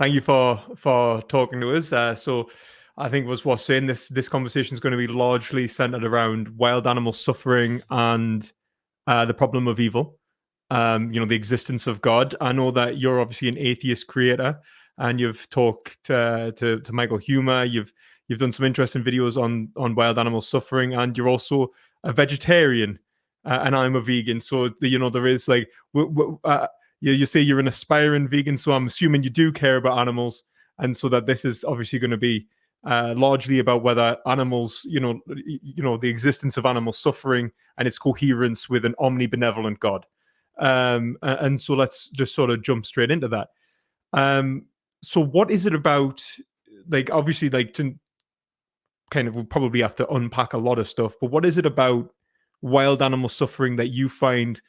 thank you for talking to us. So I think was what's saying this conversation is going to be largely centered around wild animal suffering and the problem of evil. The existence of God. I know that you're obviously an atheist creator, and you've talked to Michael Humer. You've done some interesting videos on wild animal suffering, and you're also a vegetarian, and I'm a vegan. So there is like you say you're an aspiring vegan, so I'm assuming you do care about animals, and so that this is obviously going to be largely about whether animals, the existence of animal suffering and its coherence with an omnibenevolent God. And so let's just sort of jump straight into that. So what is it about, like, obviously, like, to kind of, we'll probably have to unpack a lot of stuff, but what is it about wild animal suffering that you find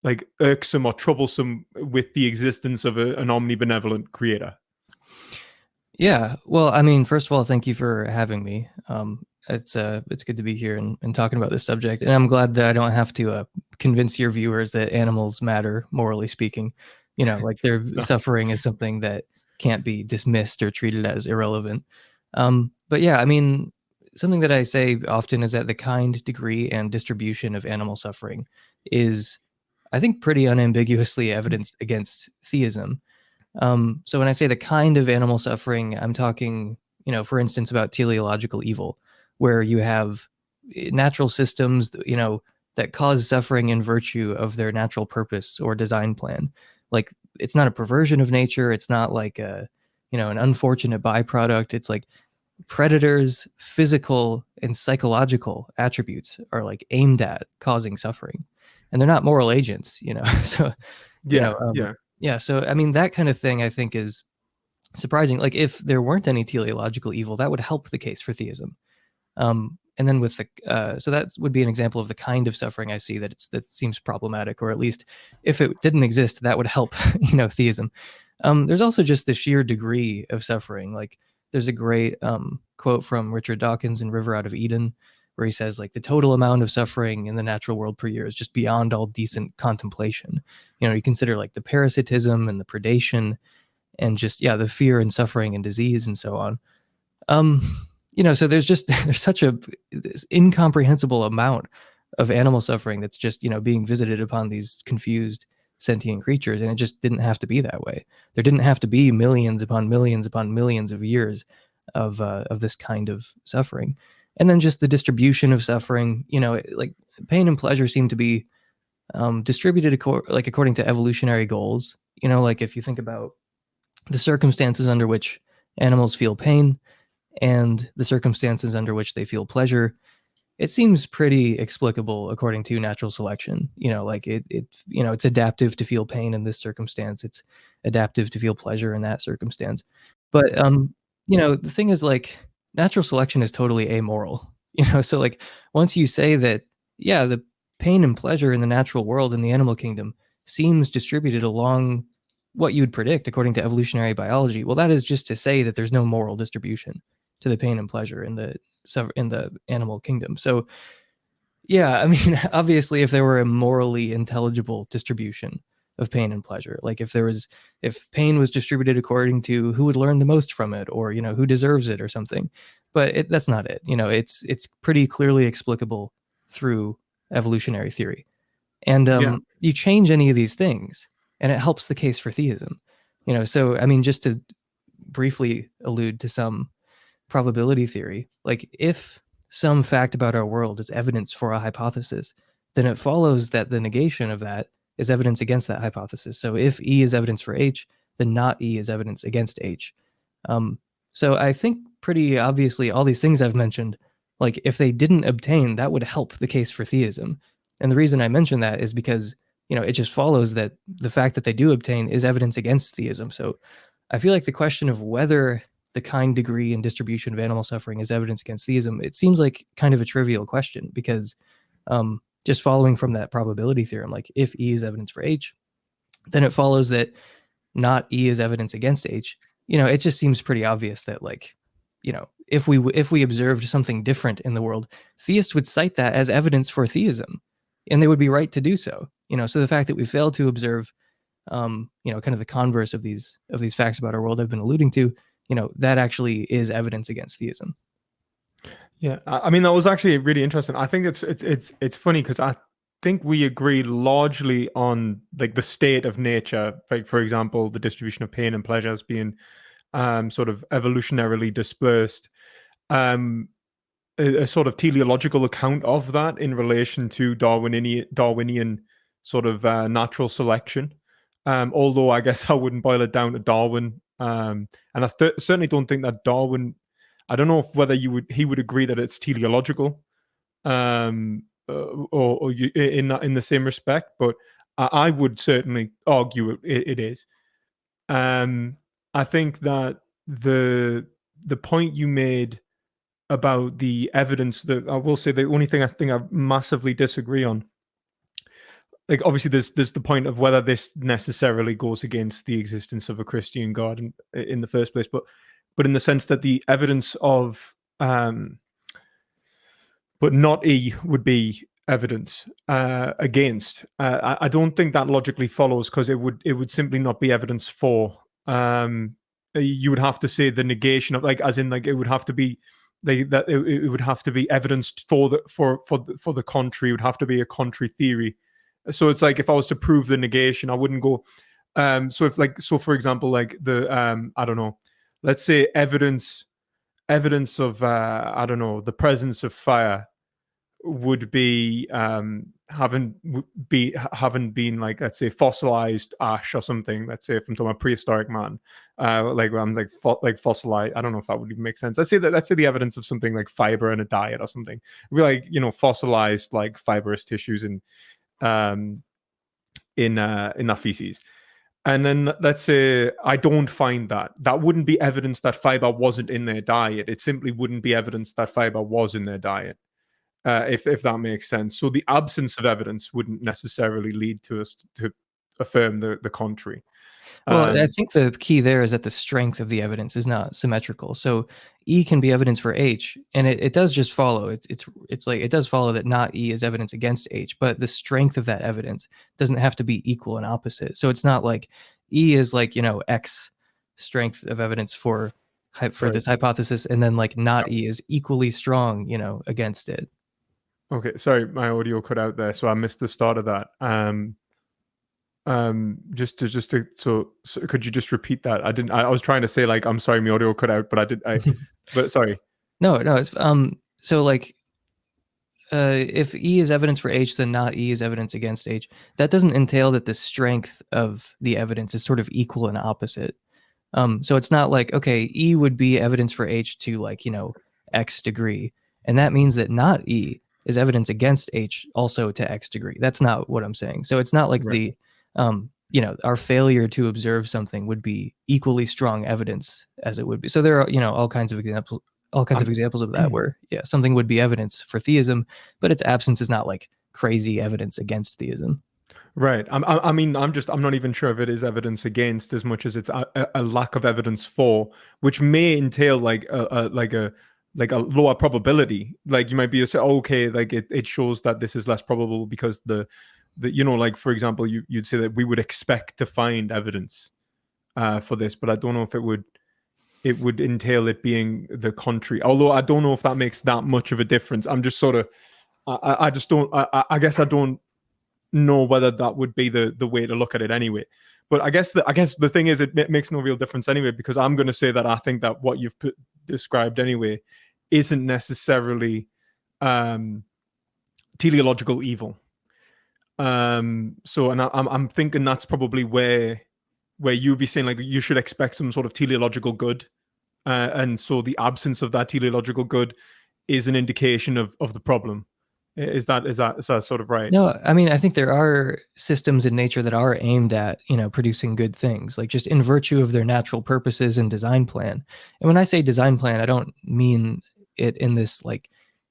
like irksome or troublesome with the existence of an omnibenevolent creator? Yeah, well, I mean, first of all, thank you for having me. It's good to be here and talking about this subject, and I'm glad that I don't have to convince your viewers that animals matter, morally speaking. Like their suffering is something that can't be dismissed or treated as irrelevant. But yeah, I mean, something that I say often is that the kind, degree, and distribution of animal suffering is, I think, pretty unambiguously evidenced against theism. So when I say the kind of animal suffering, I'm talking, for instance, about teleological evil, where you have natural systems, that cause suffering in virtue of their natural purpose or design plan. Like, it's not a perversion of nature. It's not like an unfortunate byproduct. It's like predators' physical and psychological attributes are like aimed at causing suffering, and they're not moral agents, So, yeah. So, I mean, that kind of thing I think is surprising. Like, if there weren't any teleological evil, that would help the case for theism. And then with so that would be an example of the kind of suffering I see that seems problematic, or at least if it didn't exist, that would help, theism. There's also just the sheer degree of suffering. Like, there's a great quote from Richard Dawkins in River Out of Eden, where he says, like, the total amount of suffering in the natural world per year is just beyond all decent contemplation. You consider like the parasitism and the predation and just, the fear and suffering and disease and so on. So there's such this incomprehensible amount of animal suffering that's just, being visited upon these confused sentient creatures. And it just didn't have to be that way. There didn't have to be millions upon millions upon millions of years of this kind of suffering. And then just the distribution of suffering, like pain and pleasure seem to be distributed according to evolutionary goals. Like if you think about the circumstances under which animals feel pain and the circumstances under which they feel pleasure, it seems pretty explicable according to natural selection. Like it's adaptive to feel pain in this circumstance. It's adaptive to feel pleasure in that circumstance. But the thing is, like, natural selection is totally amoral. So like once you say that, the pain and pleasure in the natural world in the animal kingdom seems distributed along what you'd predict according to evolutionary biology, well, that is just to say that there's no moral distribution to the pain and pleasure in the animal kingdom. So I mean, obviously, if there were a morally intelligible distribution of pain and pleasure, like if pain was distributed according to who would learn the most from it, or who deserves it or something, but that's not it. It's pretty clearly explicable through evolutionary theory. And you change any of these things and it helps the case for theism. So I mean, just to briefly allude to some probability theory, like if some fact about our world is evidence for a hypothesis, then it follows that the negation of that is evidence against that hypothesis. So if E is evidence for H, then not E is evidence against H. So I think pretty obviously all these things I've mentioned, like if they didn't obtain, that would help the case for theism. And the reason I mention that is because, it just follows that the fact that they do obtain is evidence against theism. So I feel like the question of whether the kind, degree, and distribution of animal suffering is evidence against theism, it seems like kind of a trivial question, because just following from that probability theorem, like if E is evidence for H, then it follows that not E is evidence against H. It just seems pretty obvious that, like, if we observed something different in the world, theists would cite that as evidence for theism, and they would be right to do so. So the fact that we fail to observe kind of the converse of these facts about our world I've been alluding to, that actually is evidence against theism. Yeah, I mean that was actually really interesting. I think it's funny because I think we agree largely on like the state of nature, like for example, the distribution of pain and pleasure as being sort of evolutionarily dispersed. Um, a sort of teleological account of that in relation to Darwinian sort of natural selection. Although I guess I wouldn't boil it down to Darwin, and I certainly don't think that Darwin. I don't know whether he would agree that it's teleological, or in the same respect, but I would certainly argue it is. I think that the point you made about the evidence, that I will say the only thing I think I massively disagree on, like obviously there's the point of whether this necessarily goes against the existence of a Christian God in the first place, but in the sense that the evidence of but not E would be evidence against. I don't think that logically follows, because it would simply not be evidence for. You would have to say the negation of, like, as in, like, it would have to be that it would have to be evidenced for the contrary. It would have to be a contrary theory. So it's like if I was to prove the negation, I wouldn't go. So for example, like the I don't know, let's say evidence of I don't know, the presence of fire would be haven't been, like, let's say fossilized ash or something. Let's say if I'm talking about prehistoric man, like I'm like fossilized. I don't know if that would even make sense. Let's say the evidence of something like fiber in a diet or something. It'd be like, fossilized, like, fibrous tissues in that feces. And then let's say I don't find that wouldn't be evidence that fiber wasn't in their diet. It simply wouldn't be evidence that fiber was in their diet. If that makes sense. So the absence of evidence wouldn't necessarily lead to us to affirm the contrary. Well, I think the key there is that the strength of the evidence is not symmetrical. So E can be evidence for H, and it does just follow. It's like it does follow that not E is evidence against H, but the strength of that evidence doesn't have to be equal and opposite. So it's not like E is like, X strength of evidence for this hypothesis, and then like not E is equally strong, against it. Okay, sorry, my audio cut out there, so I missed the start of that. So could you just repeat that? I was trying to say, like, I'm sorry, my audio cut out, but but sorry. No, it's so like if E is evidence for H, then not E is evidence against H. That doesn't entail that the strength of the evidence is sort of equal and opposite. So it's not like, okay, E would be evidence for H to, like, X degree, and that means that not E is evidence against H also to X degree. That's not what I'm saying. So it's not like right. Our failure to observe something would be equally strong evidence as it would be. So there are, all kinds of examples of that where, something would be evidence for theism, but its absence is not like crazy evidence against theism. Right. I mean, I'm not even sure if it is evidence against as much as it's a lack of evidence for, which may entail like a lower probability. Like you might be okay, like it shows that this is less probable because the like, for example, you'd say that we would expect to find evidence for this, but I don't know if it would entail it being the contrary. Although I don't know if that makes that much of a difference. I'm just sort of I guess I don't know whether that would be the way to look at it anyway. But I guess the thing is, it makes no real difference anyway, because I'm going to say that I think that what you've described anyway isn't necessarily teleological evil. So, and I'm thinking that's probably where you'd be saying, like, you should expect some sort of teleological good, and so the absence of that teleological good is an indication of the problem. Is that sort of right? No, I mean, I think there are systems in nature that are aimed at, producing good things, like just in virtue of their natural purposes and design plan. And when I say design plan, I don't mean it in this like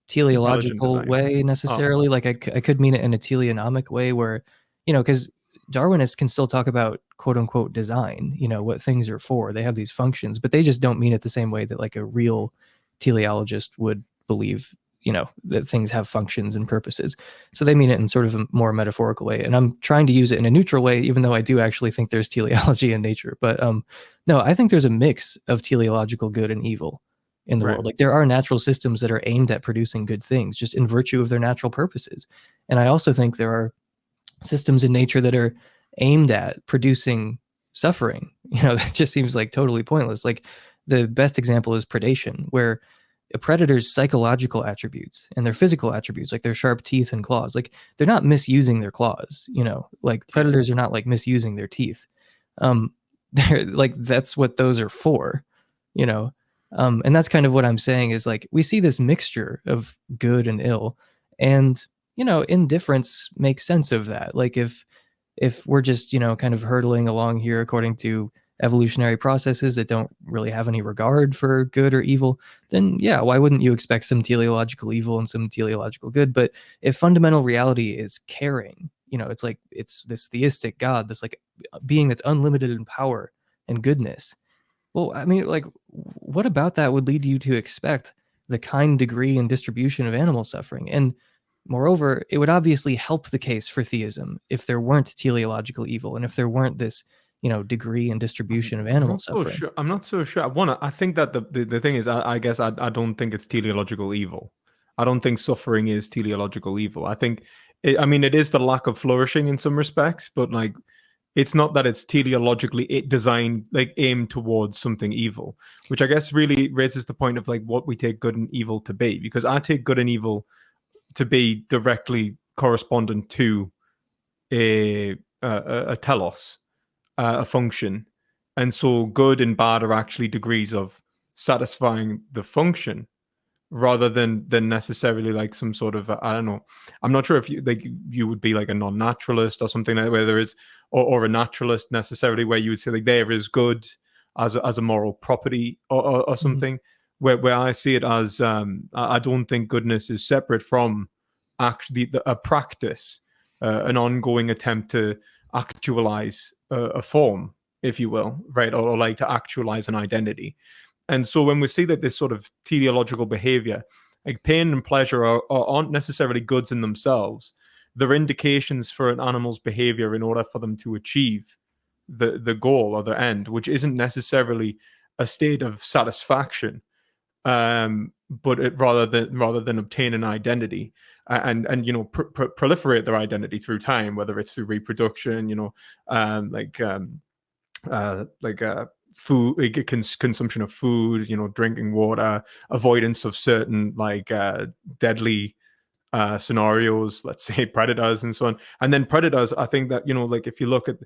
teleological way necessarily. Like I could mean it in a teleonomic way where, because Darwinists can still talk about quote unquote design, what things are for. They have these functions, but they just don't mean it the same way that like a real teleologist would believe that things have functions and purposes. So they mean it in sort of a more metaphorical way. And I'm trying to use it in a neutral way, even though I do actually think there's teleology in nature. But no, I think there's a mix of teleological good and evil in the Right. world. Like there are natural systems that are aimed at producing good things just in virtue of their natural purposes. And I also think there are systems in nature that are aimed at producing suffering. That just seems like totally pointless. Like the best example is predation, where a predator's psychological attributes and their physical attributes, like their sharp teeth and claws, like they're not misusing their claws, like predators are not like misusing their teeth. They're like, that's what those are for, you know? And that's kind of what I'm saying is like, we see this mixture of good and ill, and, indifference makes sense of that. Like if we're just, kind of hurtling along here according to evolutionary processes that don't really have any regard for good or evil, then yeah, why wouldn't you expect some teleological evil and some teleological good? But if fundamental reality is caring, it's like it's this theistic God, this like being that's unlimited in power and goodness. Well, I mean, like, what about that would lead you to expect the kind, degree, and distribution of animal suffering? And moreover, it would obviously help the case for theism if there weren't teleological evil and if there weren't this, degree and distribution of I'm animal not so suffering. sure. I'm not so sure. I think that the thing is, I guess I don't think it's teleological evil. I don't think suffering is teleological evil. I think, I mean, it is the lack of flourishing in some respects, but like, it's not that it's teleologically designed, like aimed towards something evil, which I guess really raises the point of like what we take good and evil to be, because I take good and evil to be directly correspondent to a telos, a function. And so good and bad are actually degrees of satisfying the function rather than necessarily like some sort of I don't know. I'm not sure if you would be like a non-naturalist or something like where there is or a naturalist necessarily where you would say like there is good as a moral property or something. Mm-hmm. Where I see it as I don't think goodness is separate from actually a practice, an ongoing attempt to actualize a form, if you will, right, or like to actualize an identity. And so when we see that this sort of teleological behavior, like pain and pleasure aren't necessarily goods in themselves, they're indications for an animal's behavior in order for them to achieve the goal or the end, which isn't necessarily a state of satisfaction, but rather than obtain an identity and proliferate their identity through time, whether it's through reproduction, food, consumption of food, drinking water, avoidance of certain deadly scenarios, let's say predators and so on. And then predators, I think that, like if you look at,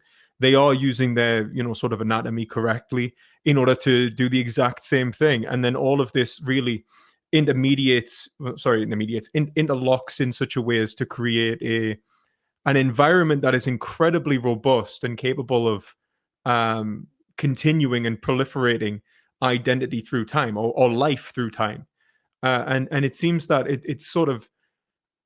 they are using their, sort of anatomy correctly in order to do the exact same thing. And then all of this really interlocks in such a way as to create an environment that is incredibly robust and capable of continuing and proliferating identity through time or life through time. And it seems that it's sort of,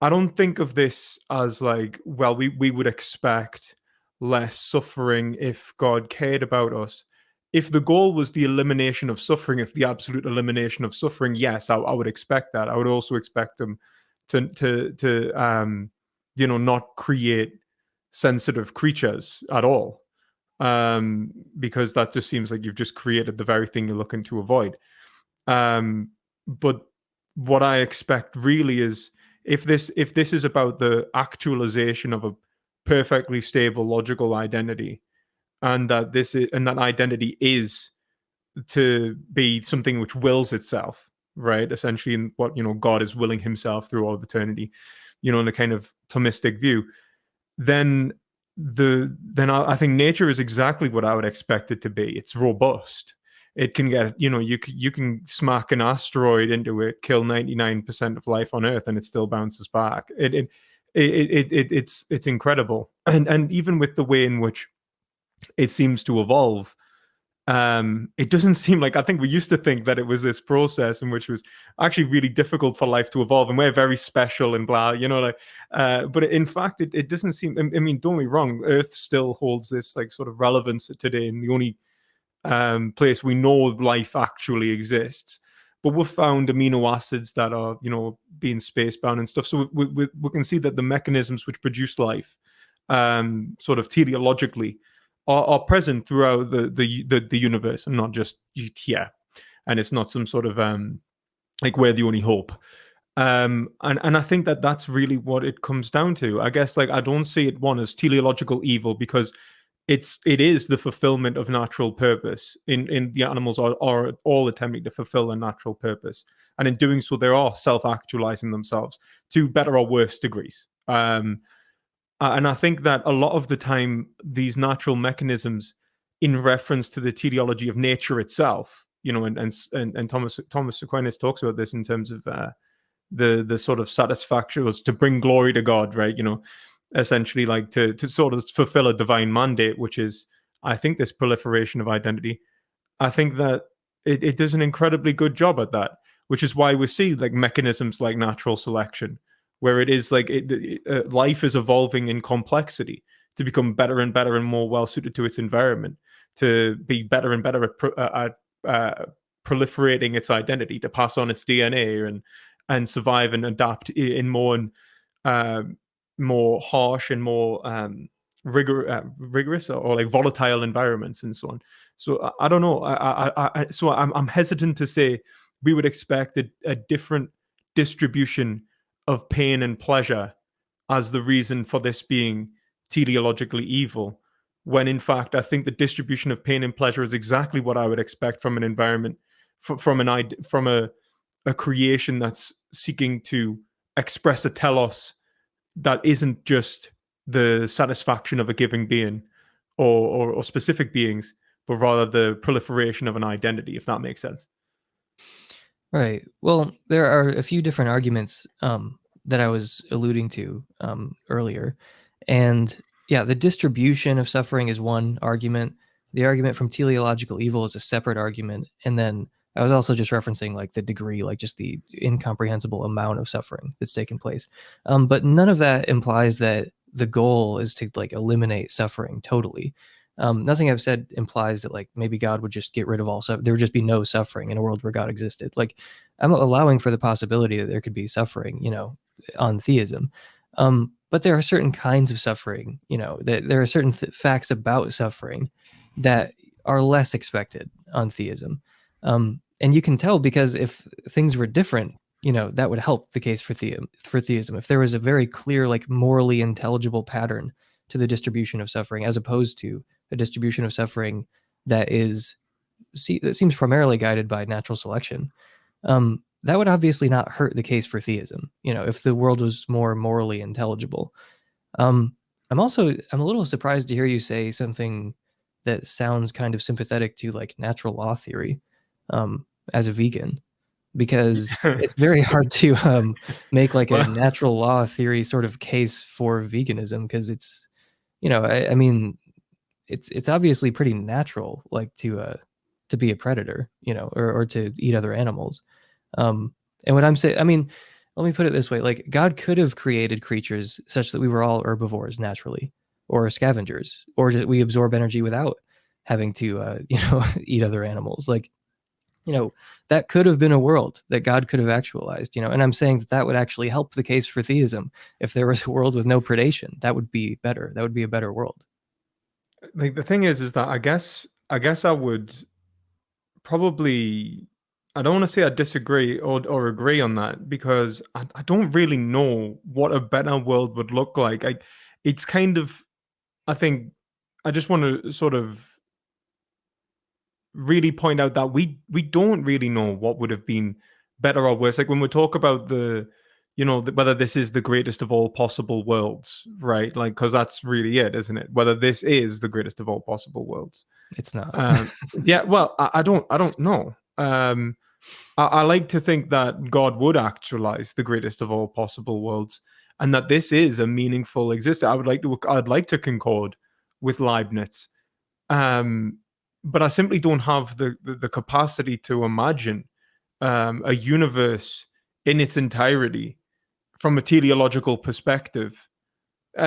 I don't think of this as like, well, we would expect less suffering if God cared about us. If the goal was the elimination of suffering, if the absolute elimination of suffering, yes, I would expect that. I would also expect them to not create sensitive creatures at all, because that just seems like you've just created the very thing you're looking to avoid. But what I expect really is, if this is about the actualization of a perfectly stable logical identity, and that that identity is to be something which wills itself, right? Essentially, in what God is willing Himself through all of eternity, in a kind of Thomistic view, then I think nature is exactly what I would expect it to be. It's robust. It can get, you can smack an asteroid into it, kill 99% of life on Earth, and it still bounces back. It's incredible. And even with the way in which it seems to evolve, it doesn't seem like, I think we used to think that it was this process in which it was actually really difficult for life to evolve, and we're very special and blah, but in fact, it doesn't seem, I mean, don't be wrong, Earth still holds this like sort of relevance today, and the only place we know life actually exists. but we've found amino acids that are, being space bound and stuff. So we can see that the mechanisms which produce life, sort of teleologically, are present throughout the universe, and not just here. And it's not some sort of like we're the only hope. And I think that that's really what it comes down to. I guess, like, I don't see it one as teleological evil, because it is the fulfillment of natural purpose. In the animals are all attempting to fulfill a natural purpose, and in doing so, they are self-actualizing themselves to better or worse degrees. And I think that a lot of the time, these natural mechanisms, in reference to the teleology of nature itself, and Thomas Aquinas talks about this in terms of the sort of satisfaction was to bring glory to God, right? Essentially, like to sort of fulfill a divine mandate, which is, I think, this proliferation of identity. I think that it does an incredibly good job at that, which is why we see like mechanisms like natural selection, where it is like life is evolving in complexity to become better and better and more well suited to its environment, to be better and better at proliferating its identity, to pass on its DNA and survive and adapt in more harsh and more rigorous or like volatile environments and so on. So I don't know. So I'm hesitant to say we would expect a different distribution of pain and pleasure as the reason for this being teleologically evil, when in fact I think the distribution of pain and pleasure is exactly what I would expect from an environment, from a creation that's seeking to express a telos that isn't just the satisfaction of a given being or specific beings, but rather the proliferation of an identity, if that makes sense. Right. Well, there are a few different arguments that I was alluding to earlier. And yeah, the distribution of suffering is one argument. The argument from teleological evil is a separate argument. And then I was also just referencing like the degree, like just the incomprehensible amount of suffering that's taken place. But none of that implies that the goal is to like eliminate suffering totally. Nothing I've said implies that like maybe God would just get rid of all suffering. There would just be no suffering in a world where God existed. Like I'm allowing for the possibility that there could be suffering, on theism. But there are certain kinds of suffering, that there are certain facts about suffering that are less expected on theism. And you can tell because if things were different, that would help the case for theism. If there was a very clear, like morally intelligible pattern to the distribution of suffering, as opposed to a distribution of suffering that seems primarily guided by natural selection, that would obviously not hurt the case for theism. If the world was more morally intelligible. I'm a little surprised to hear you say something that sounds kind of sympathetic to like natural law theory, as a vegan, because it's very hard to make like a natural law theory sort of case for veganism, because it's, I mean, it's obviously pretty natural, like to be a predator, or to eat other animals. And what I'm saying, I mean, let me put it this way: like God could have created creatures such that we were all herbivores naturally, or scavengers, or we absorb energy without having to, eat other animals. Like, that could have been a world that God could have actualized, and I'm saying that would actually help the case for theism. If there was a world with no predation, that would be better. That would be a better world. Like the thing is that I guess I would probably, I don't want to say I disagree or agree on that, because I don't really know what a better world would look like. It's kind of, I think I just want to sort of really point out that we don't really know what would have been better or worse. Like when we talk about whether this is the greatest of all possible worlds, right? Like, because that's really it, isn't it? Whether this is the greatest of all possible worlds. It's not. Yeah, well, I don't know. I like to think that God would actualize the greatest of all possible worlds, and that this is a meaningful existence. I'd like to concord with Leibniz, but I simply don't have the capacity to imagine a universe in its entirety from a teleological perspective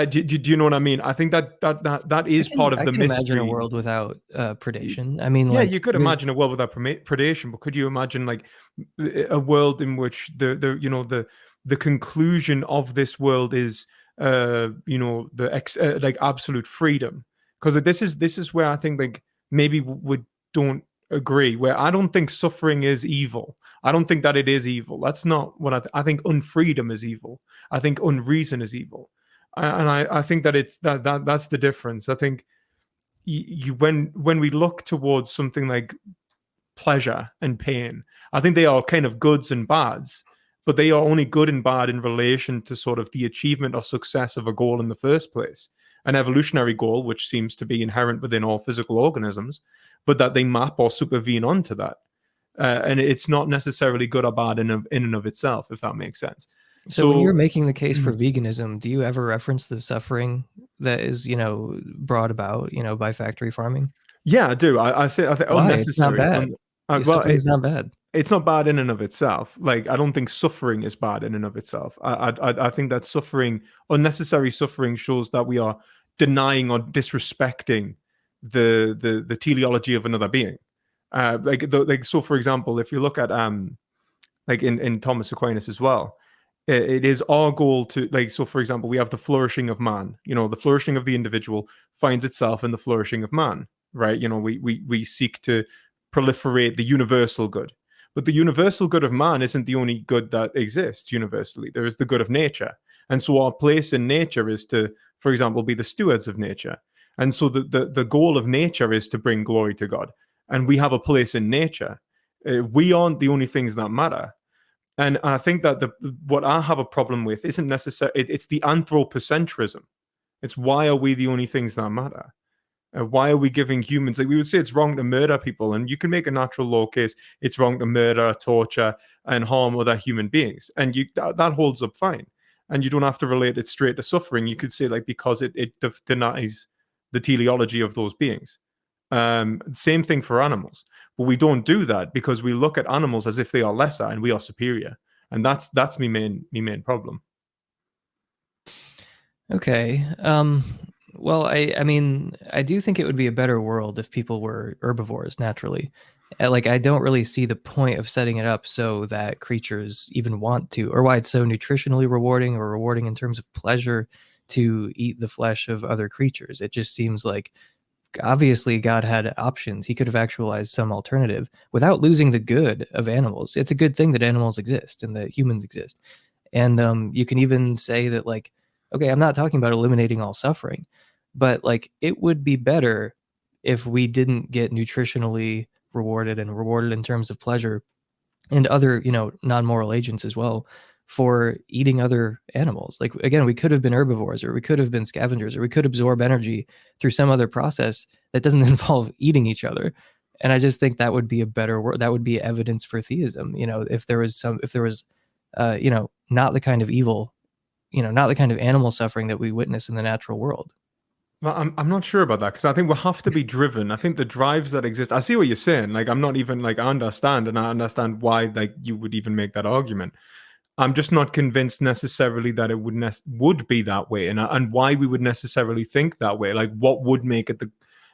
Do you know what I mean? I think that I is can part of I the can imagine a mystery. world without predation. I mean, Yeah, like you could you're imagine a world without predation, but could you imagine like a world in which the conclusion of this world is like absolute freedom? Because this is where I think like maybe we don't agree. Where I don't think suffering is evil. I don't think that it is evil. That's not what I think. Unfreedom is evil. I think unreason is evil, and I think that it's that's the difference. I think when we look towards something like pleasure and pain, I think they are kind of goods and bads, but they are only good and bad in relation to sort of the achievement or success of a goal in the first place, an evolutionary goal which seems to be inherent within all physical organisms, but that they map or supervene onto that. And it's not necessarily good or bad in and of itself, if that makes sense. So when you're So making the case for veganism, do you ever reference the suffering that is, brought about, by factory farming? yeah, I do. I say I think Why? It's not unnecessary. bad. Well, Suffering's not bad. it's not bad in and of itself. Like I don't think suffering is bad in and of itself. I think that suffering, unnecessary suffering, shows that we are denying or disrespecting the teleology of another being. Like so, for example, if you look at like in Thomas Aquinas as well, it is our goal to like so. For example, we have the flourishing of man. The flourishing of the individual finds itself in the flourishing of man. Right. We seek to proliferate the universal good. But the universal good of man isn't the only good that exists universally. There is the good of nature. And so our place in nature is to, for example, be the stewards of nature. And so the goal of nature is to bring glory to God. And we have a place in nature. We aren't the only things that matter. And I think that what I have a problem with isn't necessarily, it's the anthropocentrism. It's why are we the only things that matter? Why are we giving humans, like we would say it's wrong to murder people, and you can make a natural law case it's wrong to murder, torture, and harm other human beings, and that holds up fine, and you don't have to relate it straight to suffering. You could say like because it denies the teleology of those beings. Same thing for animals, but we don't do that because we look at animals as if they are lesser and we are superior, and that's my main problem. Okay. Well, I mean, I do think it would be a better world if people were herbivores naturally. Like, I don't really see the point of setting it up so that creatures even want to, or why it's so nutritionally rewarding or rewarding in terms of pleasure to eat the flesh of other creatures. It just seems like obviously God had options. He could have actualized some alternative without losing the good of animals. It's a good thing that animals exist and that humans exist. And you can even say that, like, okay, I'm not talking about eliminating all suffering, but like it would be better if we didn't get nutritionally rewarded and rewarded in terms of pleasure and other, non-moral agents as well for eating other animals. Like again, we could have been herbivores or we could have been scavengers or we could absorb energy through some other process that doesn't involve eating each other. And I just think that would be a better word. That would be evidence for theism. If there was not the kind of evil, not the kind of animal suffering that we witness in the natural world. Well, I'm not sure about that because I think we'll have to be driven. I think the drives that exist. I see what you're saying. Like I'm not even like I understand, and I understand why like you would even make that argument. I'm just not convinced necessarily that it would be that way, and why we would necessarily think that way. Like what would make it the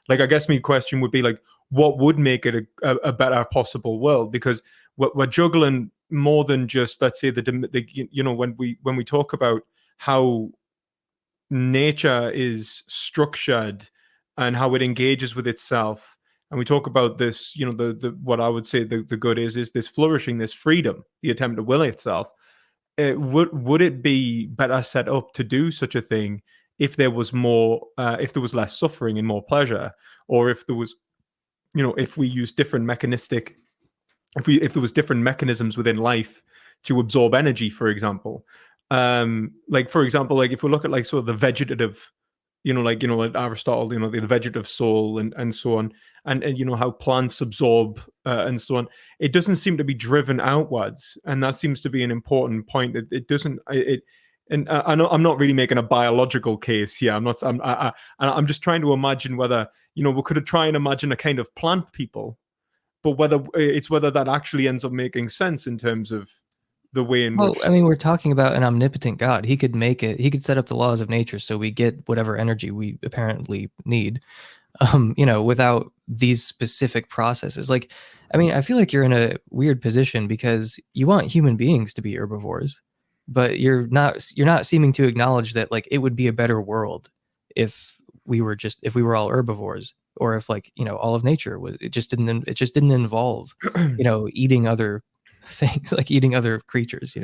like? I guess my question would be like, what would make it a better possible world? Because we're juggling more than just let's say when we talk about how nature is structured and how it engages with itself, and we talk about this, the what I would say the good is this flourishing, this freedom, the attempt to will itself. Would it be better set up to do such a thing if there was if there was less suffering and more pleasure, or if there was, if we use different mechanistic, if there was different mechanisms within life to absorb energy, for example. Like for example, like if we look at like sort of the vegetative, like Aristotle, the vegetative soul and so on, and how plants absorb and so on. It doesn't seem to be driven outwards, and that seems to be an important point. It doesn't. And I know I'm not really making a biological case here. I'm just trying to imagine whether we could try and imagine a kind of plant people, but whether that actually ends up making sense in terms of the way in Well, which. I mean, we're talking about an omnipotent God. He could make it, he could set up the laws of nature so we get whatever energy we apparently need, without these specific processes. Like, I mean, I feel like you're in a weird position because you want human beings to be herbivores, but you're not seeming to acknowledge that like it would be a better world if if we were all herbivores, or if like, all of nature was, it just didn't involve, eating other things, like eating other creatures.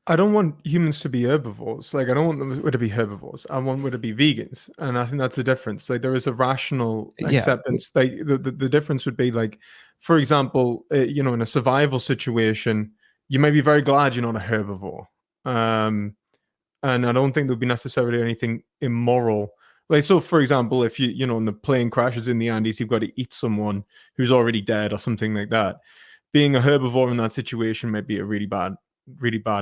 I don't want humans to be herbivores. Like, I don't want them to be herbivores. I want them to be vegans, and I think that's the difference. Like, there is a rational Yeah. acceptance. Like, the difference would be like, for example, in a survival situation, you may be very glad you're not a herbivore. And I don't think there'd be necessarily anything immoral. Like, so for example, if and the plane crashes in the Andes, you've got to eat someone who's already dead or something like that. Being a herbivore in that situation might be a really bad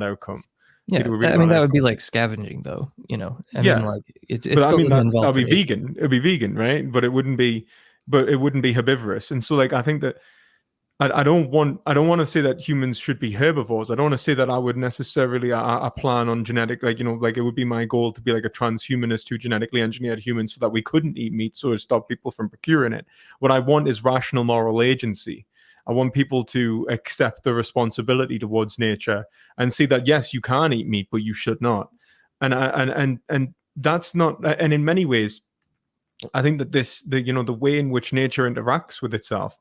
outcome. Lead Yeah, to a really I mean bad that would be outcome. like scavenging, though. I mean, Yeah, like it but I still mean doesn't that involve that'll be predation. vegan. It'll be vegan, right? But it wouldn't be herbivorous. And so, like, I think that I don't want to say that humans should be herbivores. I don't want to say that I would necessarily I plan on genetic, like, like it would be my goal to be like a transhumanist who genetically engineered humans so that we couldn't eat meat, so to stop people from procuring it. What I want is rational moral agency. I want people to accept the responsibility towards nature and see that yes, you can eat meat, but you should not. And that's not. And in many ways, I think that the way in which nature interacts with itself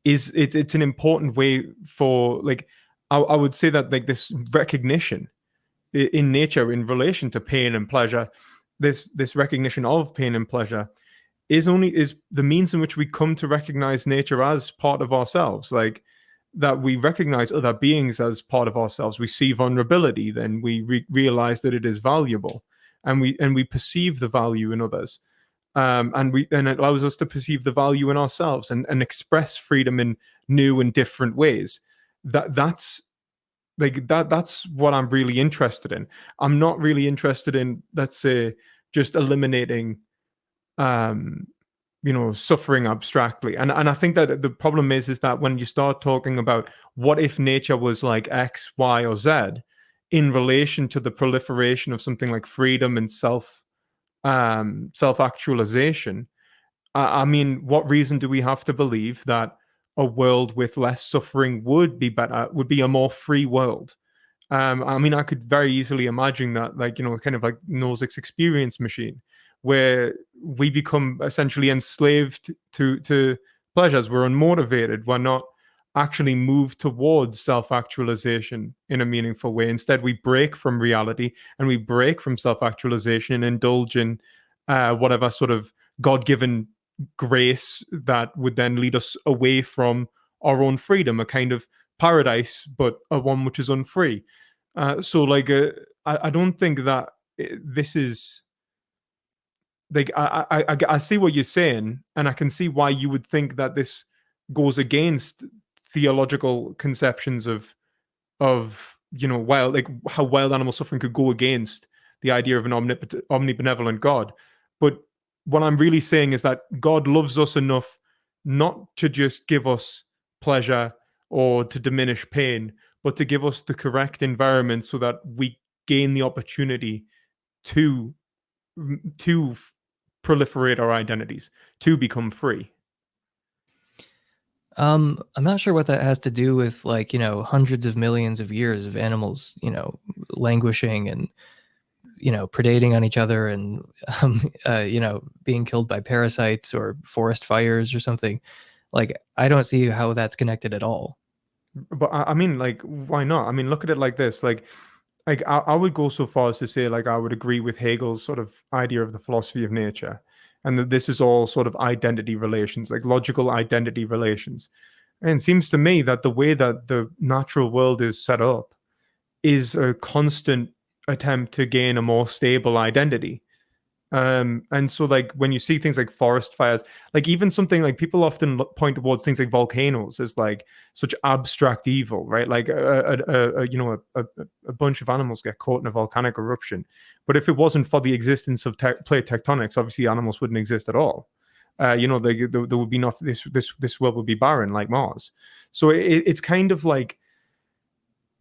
it's an important way for, like, I would say that, like, this recognition in nature in relation to pain and pleasure, this recognition of pain and pleasure is the means in which we come to recognize nature as part of ourselves. Like, that we recognize other beings as part of ourselves. We see vulnerability, then we realize that it is valuable, and we perceive the value in others. And it allows us to perceive the value in ourselves and express freedom in new and different ways. That's what I'm really interested in. I'm not really interested in, let's say, just eliminating um suffering abstractly. And I think that the problem is that when you start talking about what if nature was like X, Y, or Z in relation to the proliferation of something like freedom and self-actualization, I mean, what reason do we have to believe that a world with less suffering would be better, would be a more free world? I mean, I could very easily imagine that, like, kind of like Nozick's experience machine, where we become essentially enslaved to pleasures. We're unmotivated. We're not actually moved towards self-actualization in a meaningful way. Instead, we break from reality and we break from self-actualization and indulge in whatever sort of God-given grace that would then lead us away from our own freedom, a kind of paradise, but a one which is unfree. So, like, I don't think that this is like I see what you're saying, and I can see why you would think that this goes against theological conceptions of wild, like how wild animal suffering could go against the idea of an omnibenevolent God. But what I'm really saying is that God loves us enough not to just give us pleasure or to diminish pain, but to give us the correct environment so that we gain the opportunity to to proliferate our identities, to become free. I'm not sure what that has to do with, like, hundreds of millions of years of animals, languishing and, predating on each other and, being killed by parasites or forest fires or something. Like, I don't see how that's connected at all. But I mean, like, why not? I mean, look at it like this. Like I would go so far as to say, like, I would agree with Hegel's sort of idea of the philosophy of nature, and that this is all sort of identity relations, like logical identity relations. And it seems to me that the way that the natural world is set up is a constant attempt to gain a more stable identity. And so, like, when you see things like forest fires, like even something like people often point towards things like volcanoes as like such abstract evil, right? Like a bunch of animals get caught in a volcanic eruption, but if it wasn't for the existence of plate tectonics, obviously animals wouldn't exist at all. There would be nothing. This world would be barren like Mars. So it's kind of like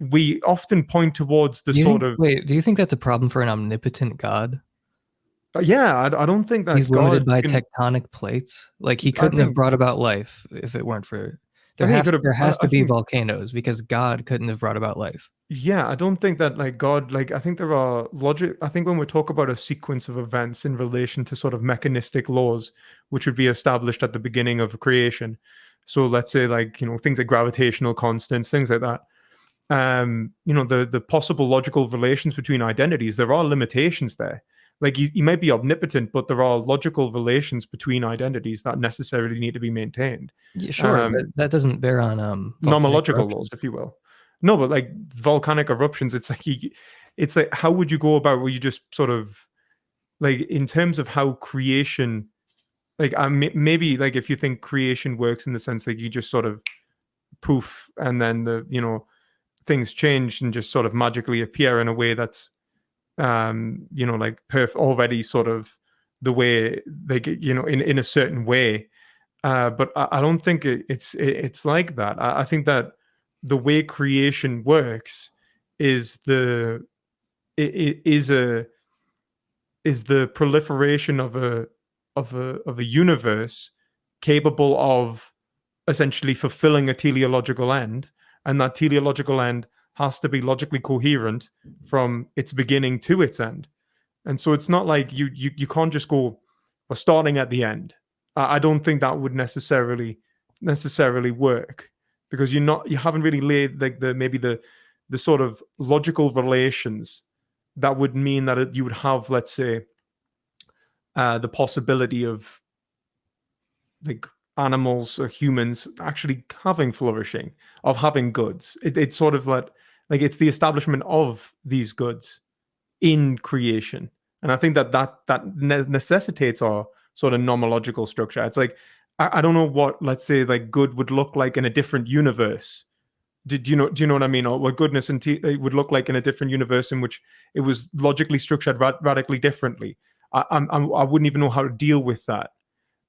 we often point towards the Do you sort think? of Wait, do you think that's a problem for an omnipotent God? yeah. I don't think He's that limited God by can. tectonic plates. Like he I couldn't have think brought about life if it weren't for. I think he could have. There has I to be think volcanoes because God couldn't have brought about life. yeah. I don't think that like God like I think there are logic. I think when we talk about a sequence of events in relation to sort of mechanistic laws, which would be established at the beginning of creation. So let's say like things like gravitational constants, things like that. The possible logical relations between identities, there are limitations there. Like you might be omnipotent, but there are logical relations between identities that necessarily need to be maintained. Yeah, sure, but Um, that doesn't bear on volcanic Nomological laws, eruptions. if you will. No, but like volcanic eruptions, it's like how would you go about where you just sort of like in terms of how creation, like maybe like if you think creation works in the sense like you just sort of poof and then things change and just sort of magically appear in a way that's like already sort of the way they get in a certain way. But I don't think it's like that. I think that the way creation works is it is the proliferation of a universe capable of essentially fulfilling a teleological end, and that teleological end has to be logically coherent from its beginning to its end. And so it's not like you can't just go, we're starting at the end. I don't think that would necessarily work, because you haven't really laid like the sort of logical relations that would mean that you would have, let's say, the possibility of like animals or humans actually having flourishing, of having goods. It's sort of like it's the establishment of these goods in creation. And I think that necessitates our sort of nomological structure. It's like I don't know what, let's say, like good would look like in a different universe. Do you know what I mean? Or what goodness it would look like in a different universe in which it was logically structured radically differently. I wouldn't even know how to deal with that,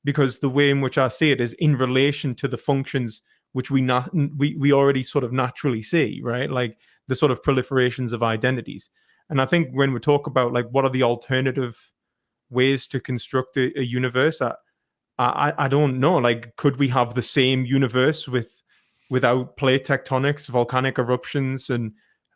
because the way in which I see it is in relation to the functions which we already sort of naturally see, right? Like the sort of proliferations of identities. And I think when we talk about like what are the alternative ways to construct a universe, I don't know. Like, could we have the same universe without plate tectonics, volcanic eruptions, and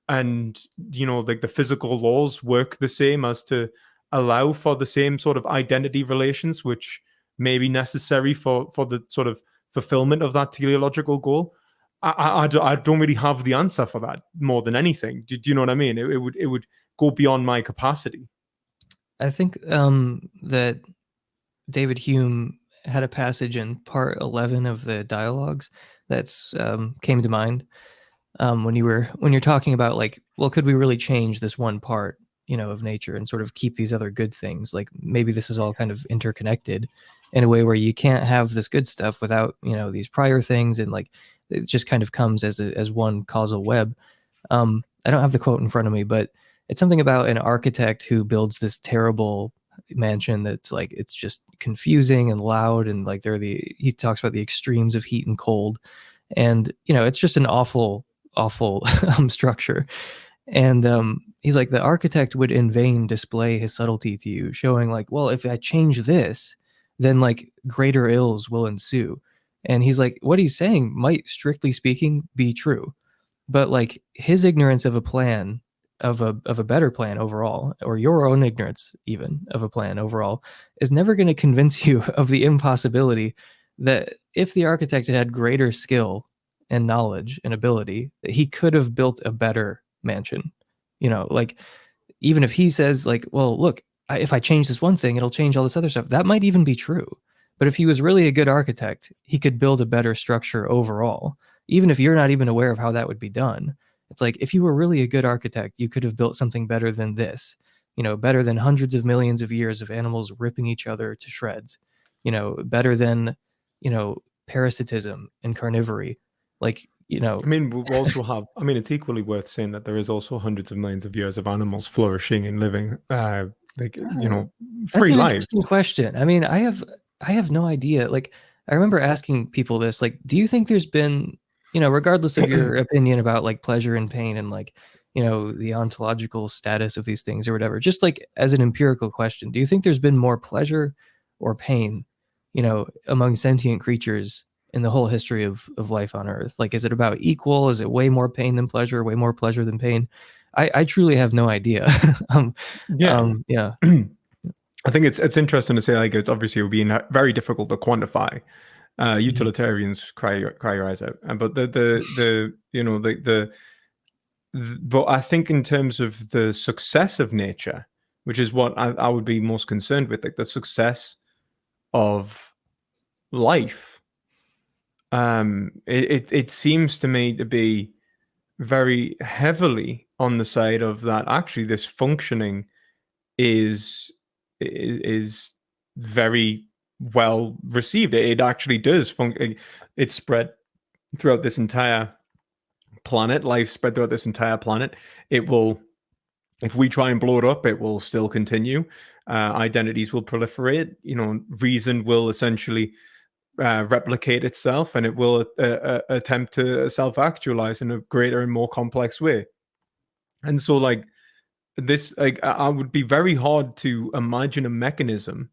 like the physical laws work the same as to allow for the same sort of identity relations, which may be necessary for the sort of fulfillment of that teleological goal? I don't really have the answer for that more than anything. Do you know what I mean? It would go beyond my capacity. I think that David Hume had a passage in part 11 of the dialogues that's came to mind when you're talking about like, well, could we really change this one part, of nature and sort of keep these other good things? Like maybe this is all kind of interconnected in a way where you can't have this good stuff without, these prior things, and like it just kind of comes as one causal web. I don't have the quote in front of me, but it's something about an architect who builds this terrible mansion that's like it's just confusing and loud, and like he talks about the extremes of heat and cold, and it's just an awful structure. And he's like, the architect would in vain display his subtlety to you, showing like, well, if I change this, then like greater ills will ensue. And he's like, what he's saying might strictly speaking be true, but like his ignorance of a plan, of a better plan overall, or your own ignorance even of a plan overall, is never going to convince you of the impossibility that if the architect had greater skill and knowledge and ability, that he could have built a better mansion. Like even if he says like, well, look, if I change this one thing, it'll change all this other stuff. That might even be true. But if he was really a good architect, he could build a better structure overall, even if you're not even aware of how that would be done. It's like, if you were really a good architect, you could have built something better than this, better than hundreds of millions of years of animals ripping each other to shreds, better than, parasitism and carnivory. Like, I mean, we also have. I mean, it's equally worth saying that there is also hundreds of millions of years of animals flourishing and living, like that's free an lives. interesting question. I mean, I have no idea. Like, I remember asking people this, like, do you think there's been regardless of your opinion about like pleasure and pain and like, the ontological status of these things or whatever, just like as an empirical question, do you think there's been more pleasure or pain, among sentient creatures in the whole history of life on Earth? Like, is it about equal? Is it way more pain than pleasure, way more pleasure than pain? I truly have no idea. Yeah. Yeah. I think it's interesting to say, like, it's obviously it would be very difficult to quantify. Utilitarians cry your eyes out, but but I think in terms of the success of nature, which is what I would be most concerned with, like the success of life, it seems to me to be very heavily on the side of that. Actually, this functioning is very well received. It actually does it's spread throughout this entire planet. Life spread throughout this entire planet. It will, if we try and blow it up, it will still continue. Identities will proliferate. Reason will essentially replicate itself, and it will attempt to self-actualize in a greater and more complex way. And so, like this, like I would be very hard to imagine a mechanism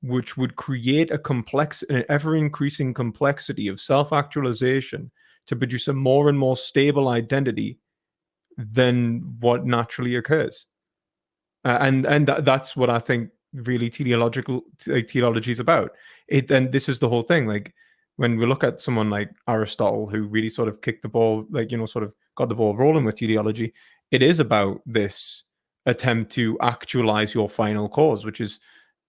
which would create an ever-increasing complexity of self-actualization to produce a more and more stable identity than what naturally occurs. And that's what I think really teleology is about. And this is the whole thing. Like when we look at someone like Aristotle, who really sort of kicked the ball, like sort of got the ball rolling with teleology, it is about this attempt to actualize your final cause, which is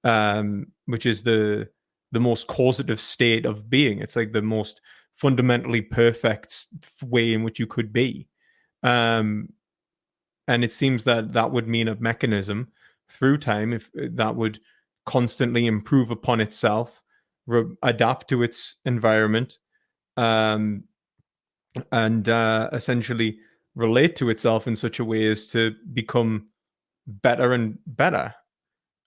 the most causative state of being. It's like the most fundamentally perfect way in which you could be. And it seems that would mean a mechanism through time, if that would constantly improve upon itself, adapt to its environment, and essentially relate to itself in such a way as to become better and better.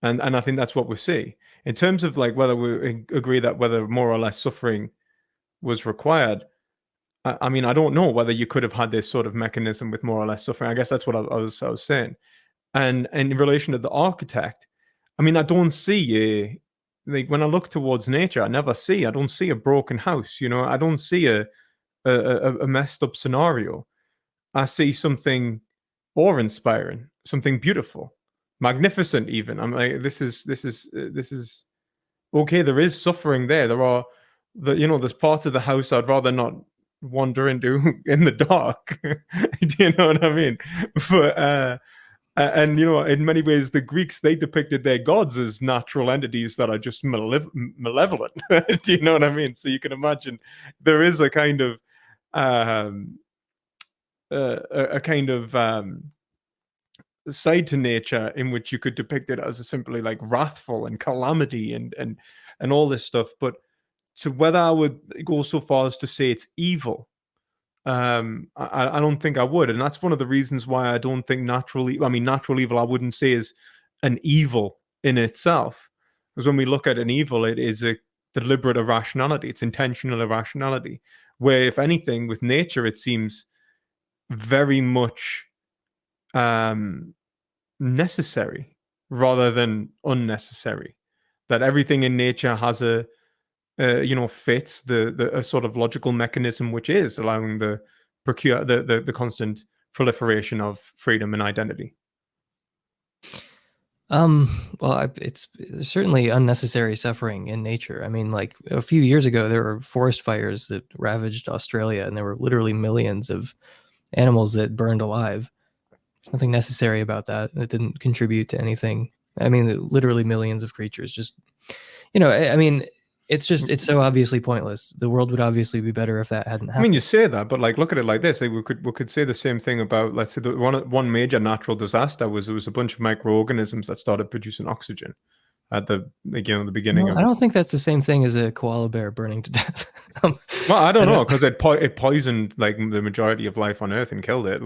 And I think that's what we see. In terms of like whether we agree that whether more or less suffering was required, I mean, I don't know whether you could have had this sort of mechanism with more or less suffering. I guess that's what I was saying. And in relation to the architect, I mean, I don't see like when I look towards nature, I don't see a broken house. I don't see a messed up scenario. I see something awe-inspiring, something beautiful, magnificent. Even I'm like, this is okay. There is suffering there. There's parts of the house I'd rather not wander into in the dark. Do you know what I mean? But and in many ways, the Greeks, they depicted their gods as natural entities that are just malevolent. Do you know what I mean? So you can imagine there is a kind of side to nature in which you could depict it as a simply like wrathful and calamity and all this stuff. But to whether I would go so far as to say it's evil, I don't think I would. And that's one of the reasons why I don't think natural evil I wouldn't say is an evil in itself. Because when we look at an evil, it is a deliberate irrationality. It's intentional irrationality. Where, if anything, with nature, it seems very much necessary rather than unnecessary. That everything in nature has fits a sort of logical mechanism, which is allowing the constant proliferation of freedom and identity. Well, it's certainly unnecessary suffering in nature. I mean, like a few years ago, there were forest fires that ravaged Australia, and there were literally millions of animals that burned alive. There's nothing necessary about that. It didn't contribute to anything. I mean, literally millions of creatures just, I mean, it's so obviously pointless. The world would obviously be better if that hadn't happened. I mean, you say that, but like, look at it like this: like, we could say the same thing about, let's say, the one major natural disaster was there was a bunch of microorganisms that started producing oxygen at the beginning. I don't think that's the same thing as a koala bear burning to death. Well, I don't know, because it poisoned like the majority of life on Earth and killed it.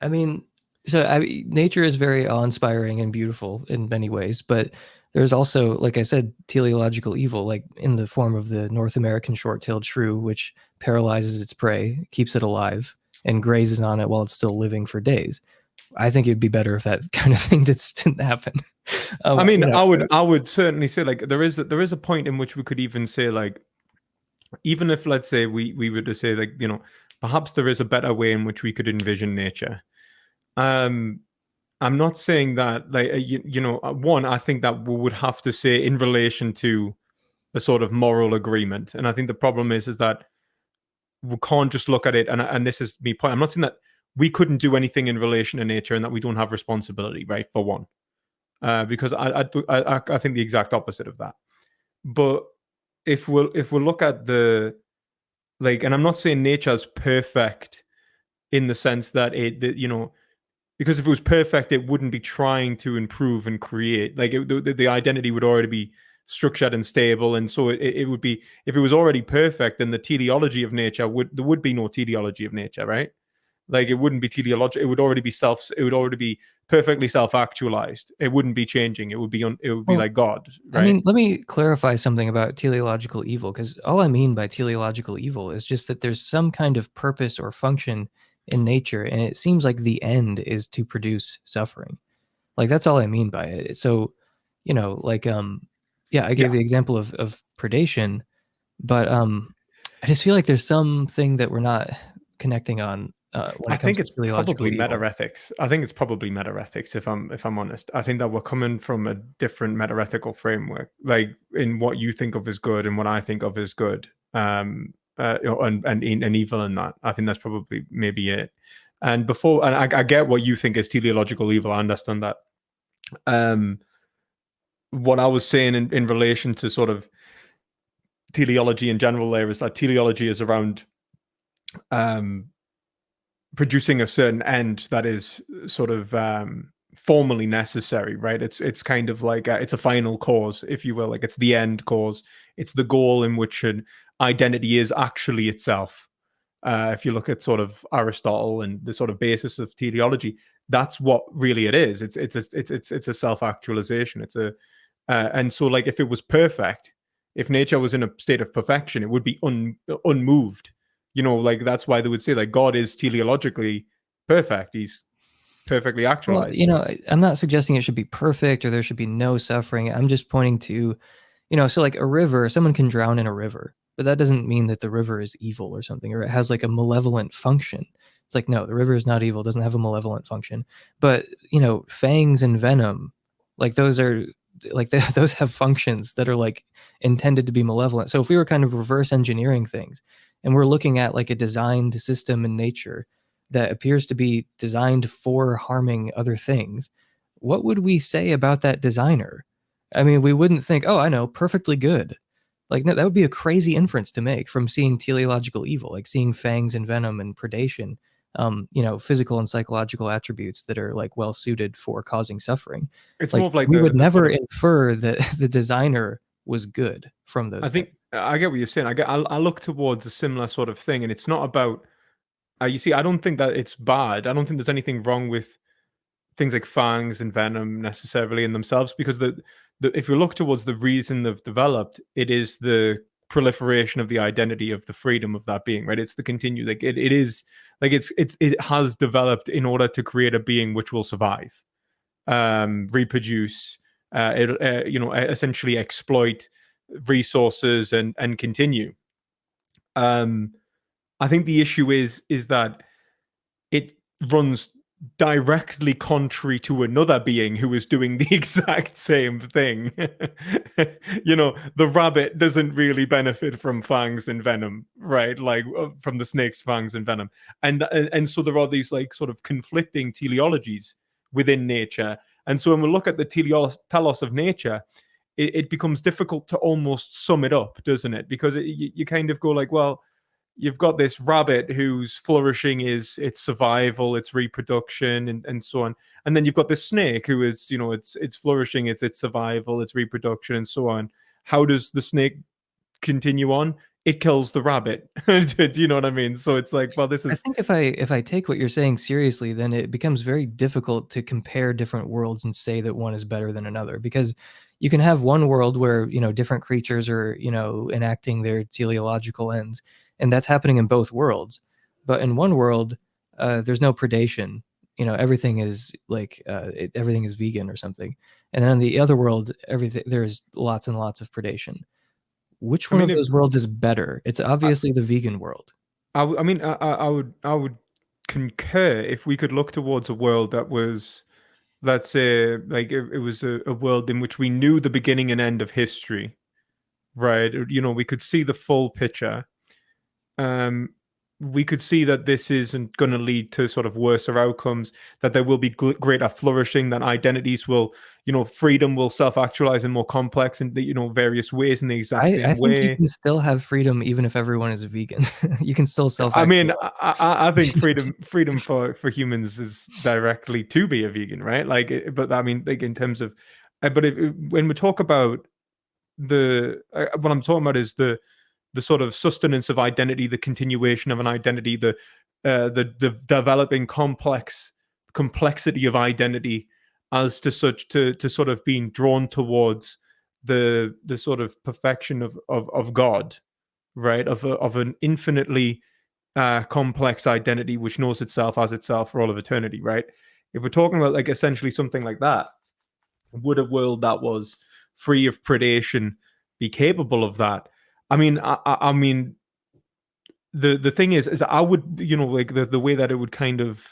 I mean, nature is very awe-inspiring and beautiful in many ways, but there's also, like I said, teleological evil, like in the form of the North American short-tailed shrew, which paralyzes its prey, keeps it alive, and grazes on it while it's still living for days. I think it'd be better if that kind of thing didn't happen. I mean, You know, I would certainly say like there is a point in which we could even say like, even if let's say we were to say like, you know, perhaps there is a better way in which we could envision nature. I'm not saying that like you know, one, I think that we would have to say in relation to a sort of moral agreement, and I think the problem is that we can't just look at it, and this is me point. I'm not saying that we couldn't do anything in relation to nature and that we don't have responsibility, right? For one, because I think the exact opposite of that. But if we look at the like, and I'm not saying nature's perfect in the sense that you know, because if it was perfect, it wouldn't be trying to improve and create. Like the identity would already be structured and stable, and so it would be, if it was already perfect, then the teleology of nature there would be no teleology of nature, right? Like it wouldn't be teleological. It would already be it would already be perfectly self-actualized. It wouldn't be changing. It would be it would be well, like God, I right? mean, let me clarify something about teleological evil, because all I mean by teleological evil is just that there's some kind of purpose or function in nature, and it seems like the end is to produce suffering. Like that's all I mean by it. So, you know, like yeah, I Yeah, gave the example of predation, but I just feel like there's something that we're not connecting on when I it comes think to it's teleological probably evil. metaethics. I think it's probably metaethics. If I'm honest, I think that we're coming from a different metaethical framework, like in what you think of as good and what I think of as good, and evil in that. I think that's probably maybe it. And before, and I get what you think is teleological evil. I understand that. Um, what I was saying in relation to sort of teleology in general, there is that teleology is around um producing a certain end that is sort of formally necessary, right? It's kind of like it's a final cause, if you will. Like it's the end cause. It's the goal in which an identity is actually itself. If you look at sort of Aristotle and the sort of basis of teleology, that's what really it is. It's a self actualization. It's a and so like if it was perfect, if nature was in a state of perfection, it would be unmoved. You know, like that's why they would say like God is teleologically perfect. He's perfectly Well, actualized. you know, I'm not suggesting it should be perfect or there should be no suffering. I'm just pointing to, you know, so like a river, someone can drown in a river, but that doesn't mean that the river is evil or something, or it has like a malevolent function. It's like, no, the river is not evil, doesn't have a malevolent function. But, you know, fangs and venom, like those are like those have functions that are like intended to be malevolent. So if we were kind of reverse engineering things and we're looking at like a designed system in nature that appears to be designed for harming other things, what would we say about that designer? I mean, we wouldn't think, oh, I know, perfectly good. Like, no, that would be a crazy inference to make from seeing teleological evil, like seeing fangs and venom and predation, you know, physical and psychological attributes that are like well suited for causing suffering. It's more Like, of like we would the sort never of, infer that the designer was good from I those things. think I get what you're saying. I look towards a similar sort of thing, and it's not about you see, I don't think that it's bad. I don't think there's anything wrong with things like fangs and venom necessarily in themselves, because the if you look towards the reason they've developed, it is the proliferation of the identity of the freedom of that being, right? It's the continue, like it is like it has developed in order to create a being which will survive, reproduce, you know, essentially exploit resources and continue. um I think the issue is that it runs directly contrary to another being who is doing the exact same thing. You know, the rabbit doesn't really benefit from fangs and venom, right? Like from the snake's fangs and venom. And so there are these like sort of conflicting teleologies within nature. And so when we look at the telos of nature, it becomes difficult to almost sum it up, doesn't it? Because you kind of go like, well, you've got this rabbit whose flourishing is its survival, its reproduction, and so on. And then you've got this snake who is, you know, it's flourishing, it's survival, its reproduction, and so on. How does the snake continue on? It kills the rabbit. Do you know what I mean? So it's like, well, this I is think if I take what you're saying seriously, then it becomes very difficult to compare different worlds and say that one is better than another, because you can have one world where, different creatures are, enacting their teleological ends, and that's happening in both worlds. But in one world, there's no predation. Everything is like everything is vegan or something. And then in the other world, everything there's lots and lots of predation. Which I one mean, of those worlds is better? It's I, obviously the vegan world. I mean, I would concur if we could look towards a world that was, let's say, like it was a world in which we knew the beginning and end of history, right? We could see the full picture. um, we could see that this isn't going to lead to sort of worse outcomes, that there will be greater flourishing, that identities will, freedom will self-actualize in more complex and, various ways in the exact I same think you way. can still have freedom even if everyone is vegan. You can still I mean, self-actualize. I think freedom for humans is directly to be a vegan, right? Like, but I mean, like in terms of, but when we talk about what I'm talking about is the sort of sustenance of identity, the continuation of an identity, the developing complexity of identity as to such to sort of being drawn towards the sort of perfection of God, right? Of an infinitely complex identity which knows itself as itself for all of eternity, right? If we're talking about like essentially something like that, would a world that was free of predation be capable of that? I mean, I mean, the thing is I would, like the way that it would kind of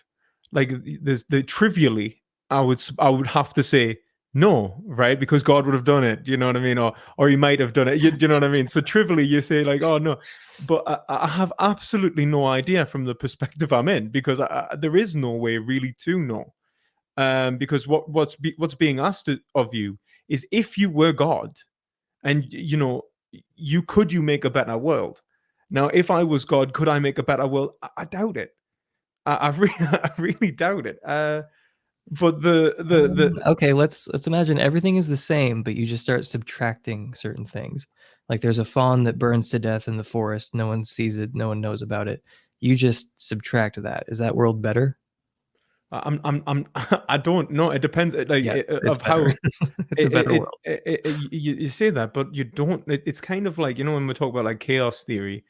like there's the trivially I would have to say no, right? Because God would have done it, you know what I mean? Or he might have done it, you know what I mean? So trivially you say like, oh no, but I have absolutely no idea from the perspective I'm in, because there is no way really to know. Because what's being asked of you is, if you were God, and you make a better world. Now, if I was God, could I make a better world? I doubt it. I really doubt it. But the Okay, let's imagine everything is the same, but you just start subtracting certain things. Like there's a fawn that burns to death in the forest. No one sees it. No one knows about it. You just subtract that. Is that world better? I'm I don't know. It depends, like Yes, it's of better. how It's a better world. you say that, but you don't. It's kind of like, when we talk about like chaos theory,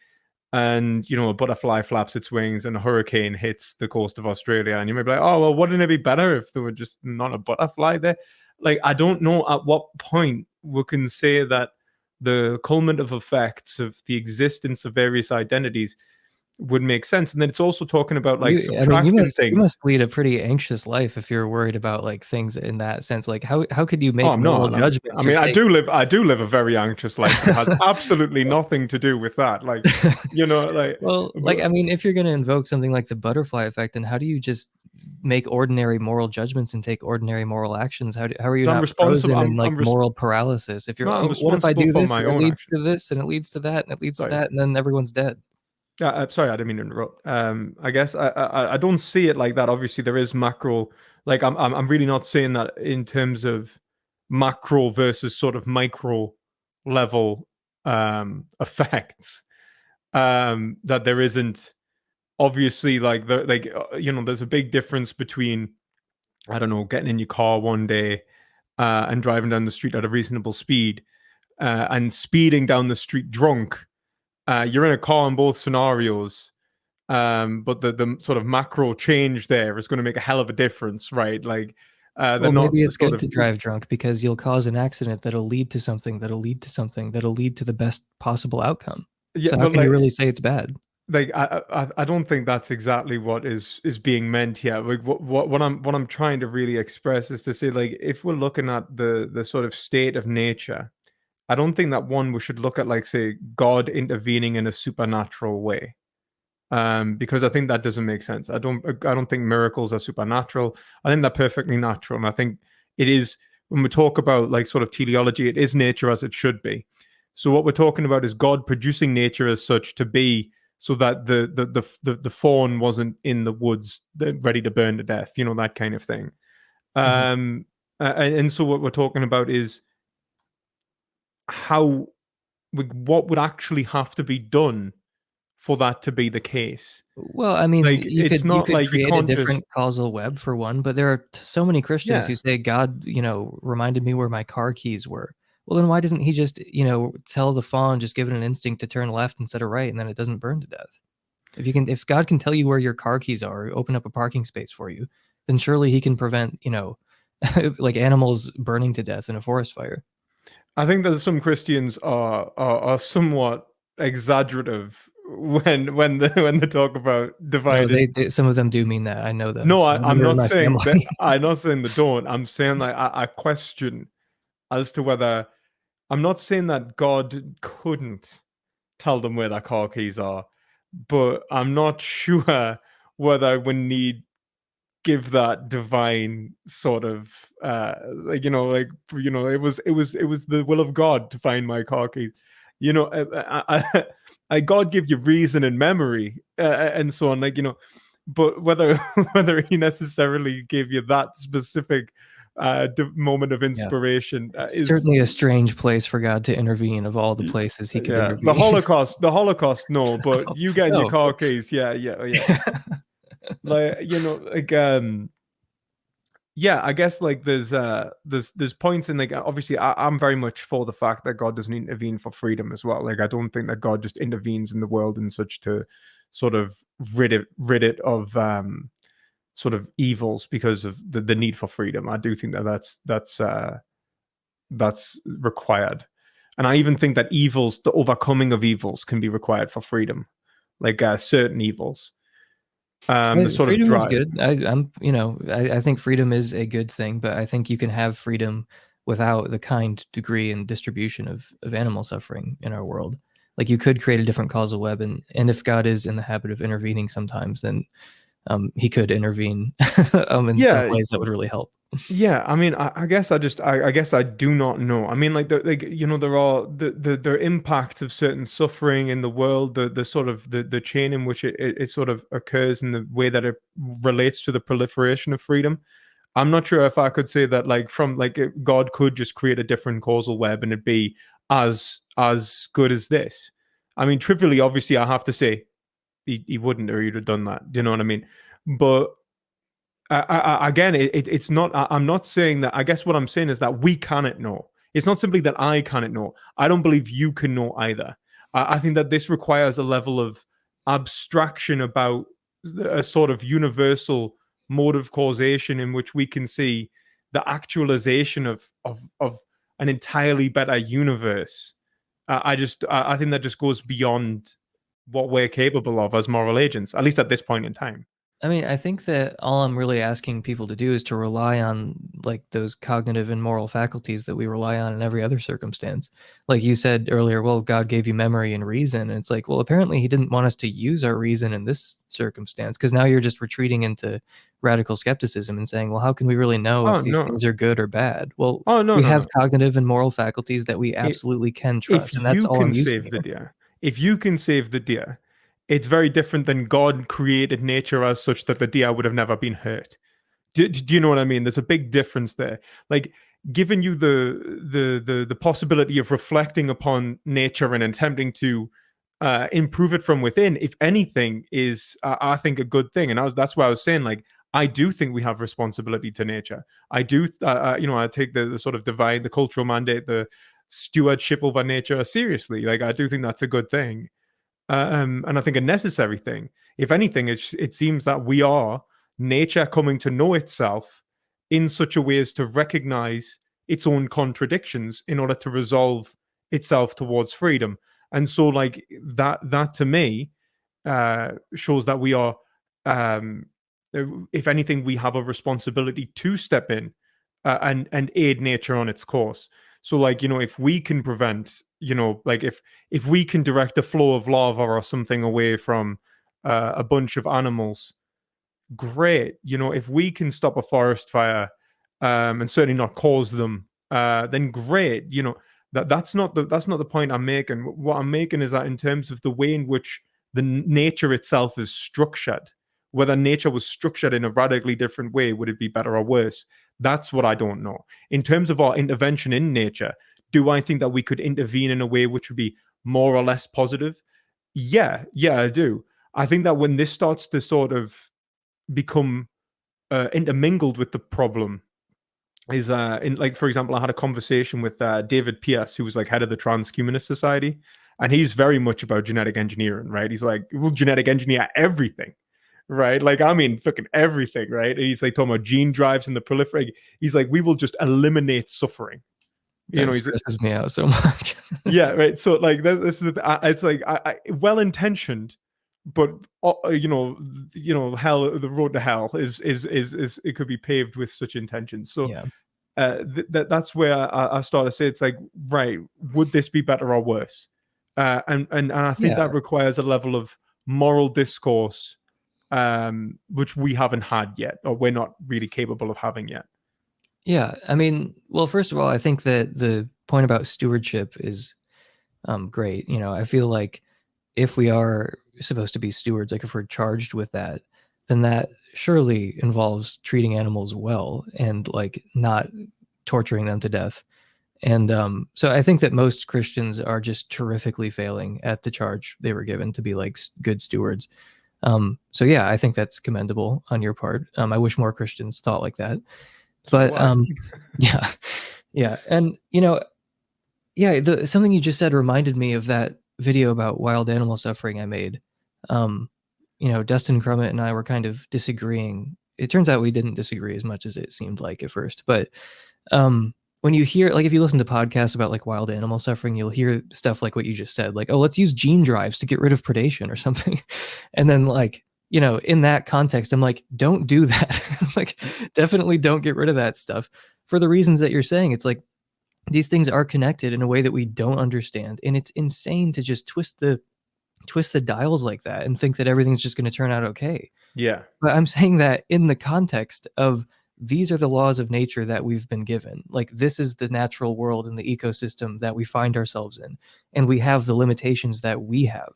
and a butterfly flaps its wings and a hurricane hits the coast of Australia, and you may be like, oh well, wouldn't it be better if there were just not a butterfly there? Like, I don't know at what point we can say that the culminant of effects of the existence of various identities would make sense. And then it's also talking about like I mean, subtracting you things. must lead a pretty anxious life if you're worried about like things in that sense. Like how could you Oh, make I'm moral not. I judgments or mean, take I do live a very anxious life that has absolutely nothing to do with that. Like, like, Well, like, but I mean, if you're going to invoke something like the butterfly effect, then how do you just make ordinary moral judgments and take ordinary moral actions? How are you I'm not responsible. frozen in like moral paralysis? If No, you're, I'm oh, what if I responsible do for this my and it own leads actions. to this and it leads to that and it leads to Sorry. that and then everyone's dead? Sorry, I didn't mean to interrupt. I guess I don't see it like that. Obviously, there is macro. Like, I'm really not saying that in terms of macro versus sort of micro level effects. That there isn't, obviously, like there's a big difference between, I don't know, getting in your car one day and driving down the street at a reasonable speed, and speeding down the street drunk. You're in a car in both scenarios, but the sort of macro change there is going to make a hell of a difference, right? Like, they're Well, not maybe the it's sort good of, to drive drunk because you'll cause an accident that'll lead to something, that'll lead to something, that'll lead to the best possible outcome. yeah, So how but can you really say it's bad? I don't think that's exactly what is being meant here. Like, what I'm trying to really express is to say, like, if we're looking at the sort of state of nature, I don't think that we should look at, like, say, God intervening in a supernatural way. Because I think that doesn't make sense. I don't think miracles are supernatural. I think they're perfectly natural, and I think it is, when we talk about like sort of teleology, it is nature as it should be. So what we're talking about is God producing nature as such to be, so that the fawn wasn't in the woods ready to burn to death, that kind of thing. Mhm. And so what we're talking about is how, what would actually have to be done for that to be the case. Well, I mean, Like, it's you not could like you create a can't just, different causal web for one, but there are so many Christians yeah. who say God, reminded me where my car keys were. Well, then why doesn't he just, tell the fawn, just give it an instinct to turn left instead of right, and then it doesn't burn to death? If God can tell you where your car keys are, or open up a parking space for you, then surely he can prevent, like animals burning to death in a forest fire. I think that some Christians are somewhat exaggerative when they talk about No, divided. some of them do mean that. I know them. No, Some of them I'm are in not my saying that. family. I'm not saying they don't. I'm saying like I question as to whether, I'm not saying that God couldn't tell them where their car keys are, but I'm not sure whether we need give that divine sort of it was the will of God to find my car keys. God give you reason and memory, and so on, but whether whether he necessarily gave you that specific moment of Yeah. inspiration It's is, certainly a strange place for God to intervene of all the places he could yeah, the intervene. Holocaust, no, but you getting No, your of car course. keys, yeah, yeah, yeah. Like, yeah, I guess like there's points in, like, obviously I'm very much for the fact that God doesn't intervene for freedom as well. Like, I don't think that God just intervenes in the world in such to sort of rid it of sort of evils because of the need for freedom. I do think that that's required. And I even think that evils, the overcoming of evils, can be required for freedom, like certain evils. The sort of Freedom is drive. good. I think freedom is a good thing, but I think you can have freedom without the kind degree and distribution of animal suffering in our world. Like you could create a different causal web, and if God is in the habit of intervening sometimes, then he could intervene in some Yeah, ways that would really help. yeah. I mean, I guess I guess I do not know. I mean, there are the impact of certain suffering in the world, the sort of the chain in which it sort of occurs, in the way that it relates to the proliferation of freedom. I'm not sure if I could say that, like, from like God could just create a different causal web and it'd be as good as this. I mean, trivially, obviously, I have to say he wouldn't, or he'd have done that. Do you know what I mean? But again, it's not. I'm not saying that. I guess what I'm saying is that we cannot know. It's not simply that I cannot know. I don't believe you can know either. I think that this requires a level of abstraction about a sort of universal mode of causation in which we can see the actualization of an entirely better universe. I think that just goes beyond what we're capable of as moral agents, at least at this point in time. I mean, I think that all I'm really asking people to do is to rely on like those cognitive and moral faculties that we rely on in every other circumstance. Like you said earlier, well, God gave you memory and reason. And it's like, well, apparently he didn't want us to use our reason in this circumstance, because now you're just retreating into radical skepticism and saying, well, how can we really know Oh if these no. things are good or bad? Well, Oh no, we no, have no. cognitive and moral faculties that we It, absolutely can if trust. And that's you all I'm can using save the here. deer, if you can save the deer, it's very different than God created nature as such that the deer would have never been hurt. Do you know what I mean? There's a big difference there. Like, giving you the possibility of reflecting upon nature and attempting to improve it from within, if anything, is I think a good thing. And that's why I was saying, like, I do think we have responsibility to nature. I do, I take the sort of divine, the cultural mandate, the stewardship over nature seriously. Like, I do think that's a good thing, and I think a necessary thing. If anything, it seems that we are nature coming to know itself in such a way as to recognize its own contradictions in order to resolve itself towards freedom. And so, like, that to me shows that we are, um, if anything, we have a responsibility to step in and aid nature on its course. So, like, if we can prevent, like, if we can direct the flow of lava or something away from a bunch of animals, great. If we can stop a forest fire, and certainly not cause them, then great. That's not the point I'm making. What I'm making is that, in terms of the way in which the nature itself is structured, whether nature was structured in a radically different way, would it be better or worse? That's what I don't know. In terms of our intervention in nature, do I think that we could intervene in a way which would be more or less positive? Yeah, I do. I think that when this starts to sort of become intermingled with the problem is in, like, for example, I had a conversation with David Pierce, who was like head of the Transhumanist Society, and he's very much about genetic engineering, right? He's like, we'll genetic engineer everything, right? Like, I mean, fucking everything, right? And he's like talking about gene drives and the proliferate. He's like, we will just eliminate suffering. You That know, he's stresses me out so much. yeah, right. So like this is it's like well intentioned, but hell, the road to hell is it could be paved with such intentions. So Yeah. that's where I start to say it's like, right, would this be better or worse? And I think Yeah. that requires a level of moral discourse, which we haven't had yet, or we're not really capable of having yet. Yeah. I mean, well, first of all, I think that the point about stewardship is great. You know, I feel like if we are supposed to be stewards, like if we're charged with that, then that surely involves treating animals well and like not torturing them to death. And so I think that most Christians are just terrifically failing at the charge they were given to be like good stewards. So yeah, I think that's commendable on your part. I wish more Christians thought like that. So do But I. yeah, yeah, and yeah, something you just said reminded me of that video about wild animal suffering I made. Um, Dustin Crummett and I were kind of disagreeing. It turns out we didn't disagree as much as it seemed like at first, but um, when you hear, like, if you listen to podcasts about like wild animal suffering, you'll hear stuff like what you just said, like, oh, let's use gene drives to get rid of predation or something. And then like, in that context, I'm like, don't do that. Like, definitely don't get rid of that stuff for the reasons that you're saying. It's like these things are connected in a way that we don't understand. And it's insane to just twist the dials like that and think that everything's just going to turn out okay. Yeah. But I'm saying that in the context of these are the laws of nature that we've been given. Like, this is the natural world and the ecosystem that we find ourselves in. And we have the limitations that we have.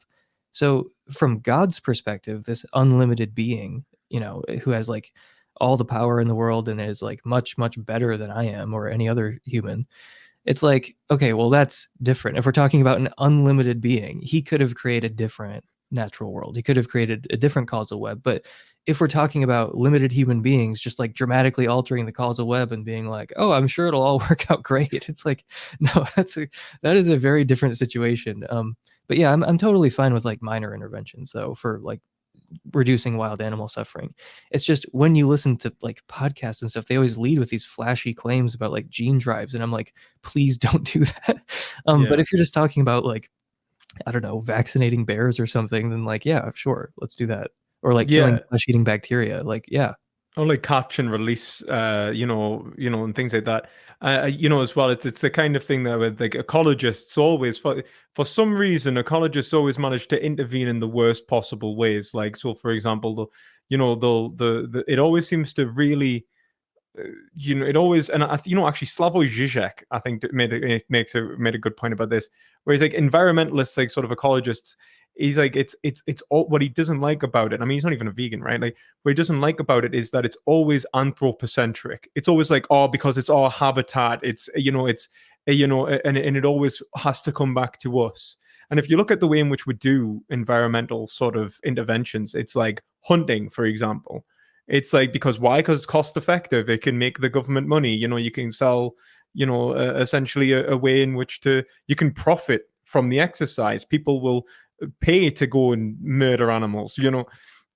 So from God's perspective, this unlimited being, who has like all the power in the world and is like much, much better than I am or any other human, it's like, okay, well, that's different. If we're talking about an unlimited being, he could have created a different natural world. He could have created a different causal web. But if we're talking about limited human beings just like dramatically altering the causal web and being like, oh, I'm sure it'll all work out great, it's like, no, that is a very different situation. But yeah, I'm totally fine with like minor interventions though for like reducing wild animal suffering. It's just when you listen to like podcasts and stuff, they always lead with these flashy claims about like gene drives, and I'm like, please don't do that. But if you're just talking about like, I don't know, vaccinating bears or something, then like, yeah, sure, let's do that. Or like killing Yeah. flesh-eating bacteria, like, yeah. Only catch and release, and things like that. As well, it's the kind of thing that with like ecologists always, for some reason, ecologists always manage to intervene in the worst possible ways. Like, so for example, it always seems to really, it always, and actually Slavoj Žižek, I think, made a good point about this, where he's like, environmentalists, like sort of ecologists, he's like, it's all what he doesn't like about it. I mean, he's not even a vegan, right? Like, what he doesn't like about it is that it's always anthropocentric. It's always like, oh, because it's our habitat. And it always has to come back to us. And if you look at the way in which we do environmental sort of interventions, it's like hunting, for example. It's like, because why? Because it's cost effective. It can make the government money. You can sell, essentially a way in which you can profit from the exercise. People will pay to go and murder animals.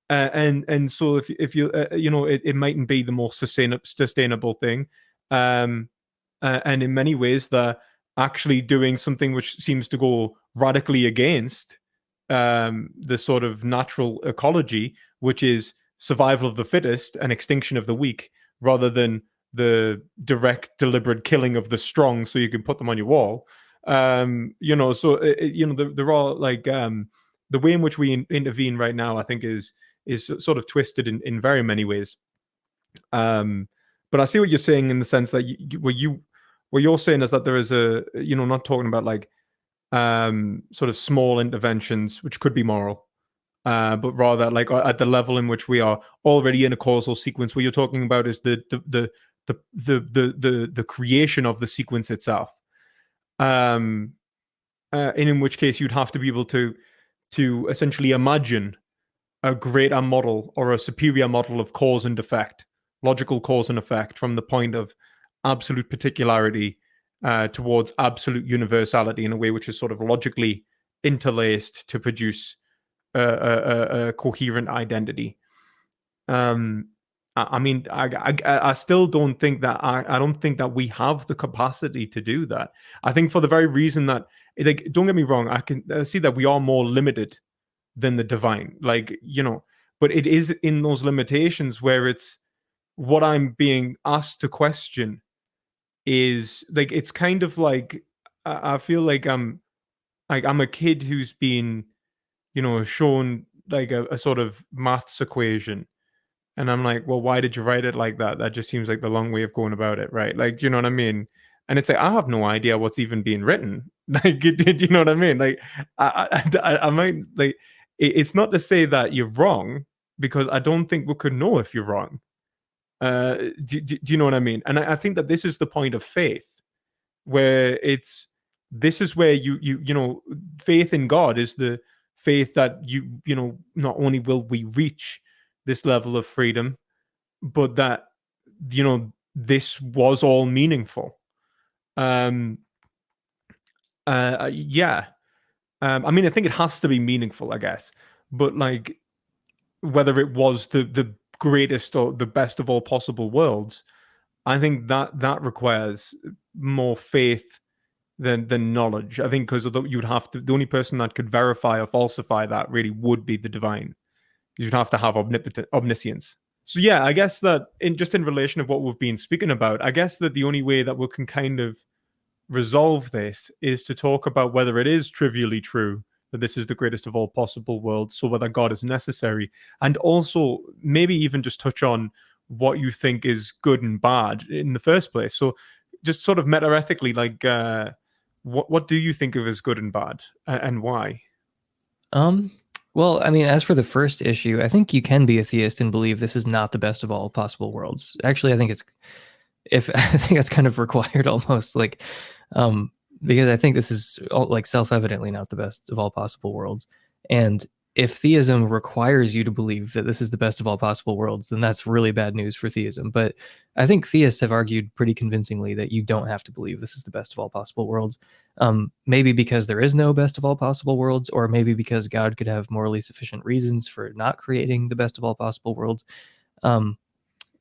And so if you it mightn't be the most sustainable thing. And in many ways, they're actually doing something which seems to go radically against the sort of natural ecology, which is survival of the fittest and extinction of the weak, rather than the direct, deliberate killing of the strong so you can put them on your wall. So there are like the way in which we intervene right now, I think, is sort of twisted in very many ways. But I see what you're saying in the sense that what you're saying is that there is not talking about like sort of small interventions which could be moral, but rather like at the level in which we are already in a causal sequence. What you're talking about is the creation of the sequence itself, and in which case you'd have to be able to to essentially imagine a greater model or a superior model of cause and effect, logical cause and effect, from the point of absolute particularity towards absolute universality in a way which is sort of logically interlaced to produce a coherent identity. I mean, I still don't think that I don't think that we have the capacity to do that. I think for the very reason that, like, don't get me wrong, I can see that we are more limited than the divine, like, but it is in those limitations where it's what I'm being asked to question is like, it's kind of like I feel like I'm a kid who's been shown like a sort of maths equation, and I'm like, well, why did you write it like that? That just seems like the long way of going about it, right? Like, you know what I mean? And it's like, I have no idea what's even being written. Like, do you know what I mean? Like, I might, like, it's not to say that you're wrong, because I don't think we could know if you're wrong. Do you know what I mean? And I think that this is the point of faith, where this is where faith in God is the faith that not only will we reach this level of freedom, but that this was all meaningful. Yeah. I mean, I think it has to be meaningful, I guess, but like, whether it was the greatest or the best of all possible worlds, I think that requires more faith than knowledge. I think, because you'd have to, the only person that could verify or falsify that really would be the divine. You'd have to have omniscience. So yeah, I guess that in relation of what we've been speaking about, I guess that the only way that we can kind of resolve this is to talk about whether it is trivially true that this is the greatest of all possible worlds, so whether God is necessary, and also maybe even just touch on what you think is good and bad in the first place. So just sort of meta-ethically, like, what do you think of as good and bad, and why? Well, I mean, as for the first issue, I think you can be a theist and believe this is not the best of all possible worlds. Actually, I think I think that's kind of required almost, like, because I think this is like self-evidently not the best of all possible worlds. And if theism requires you to believe that this is the best of all possible worlds, then that's really bad news for theism. But I think theists have argued pretty convincingly that you don't have to believe this is the best of all possible worlds. Maybe because there is no best of all possible worlds, or maybe because God could have morally sufficient reasons for not creating the best of all possible worlds.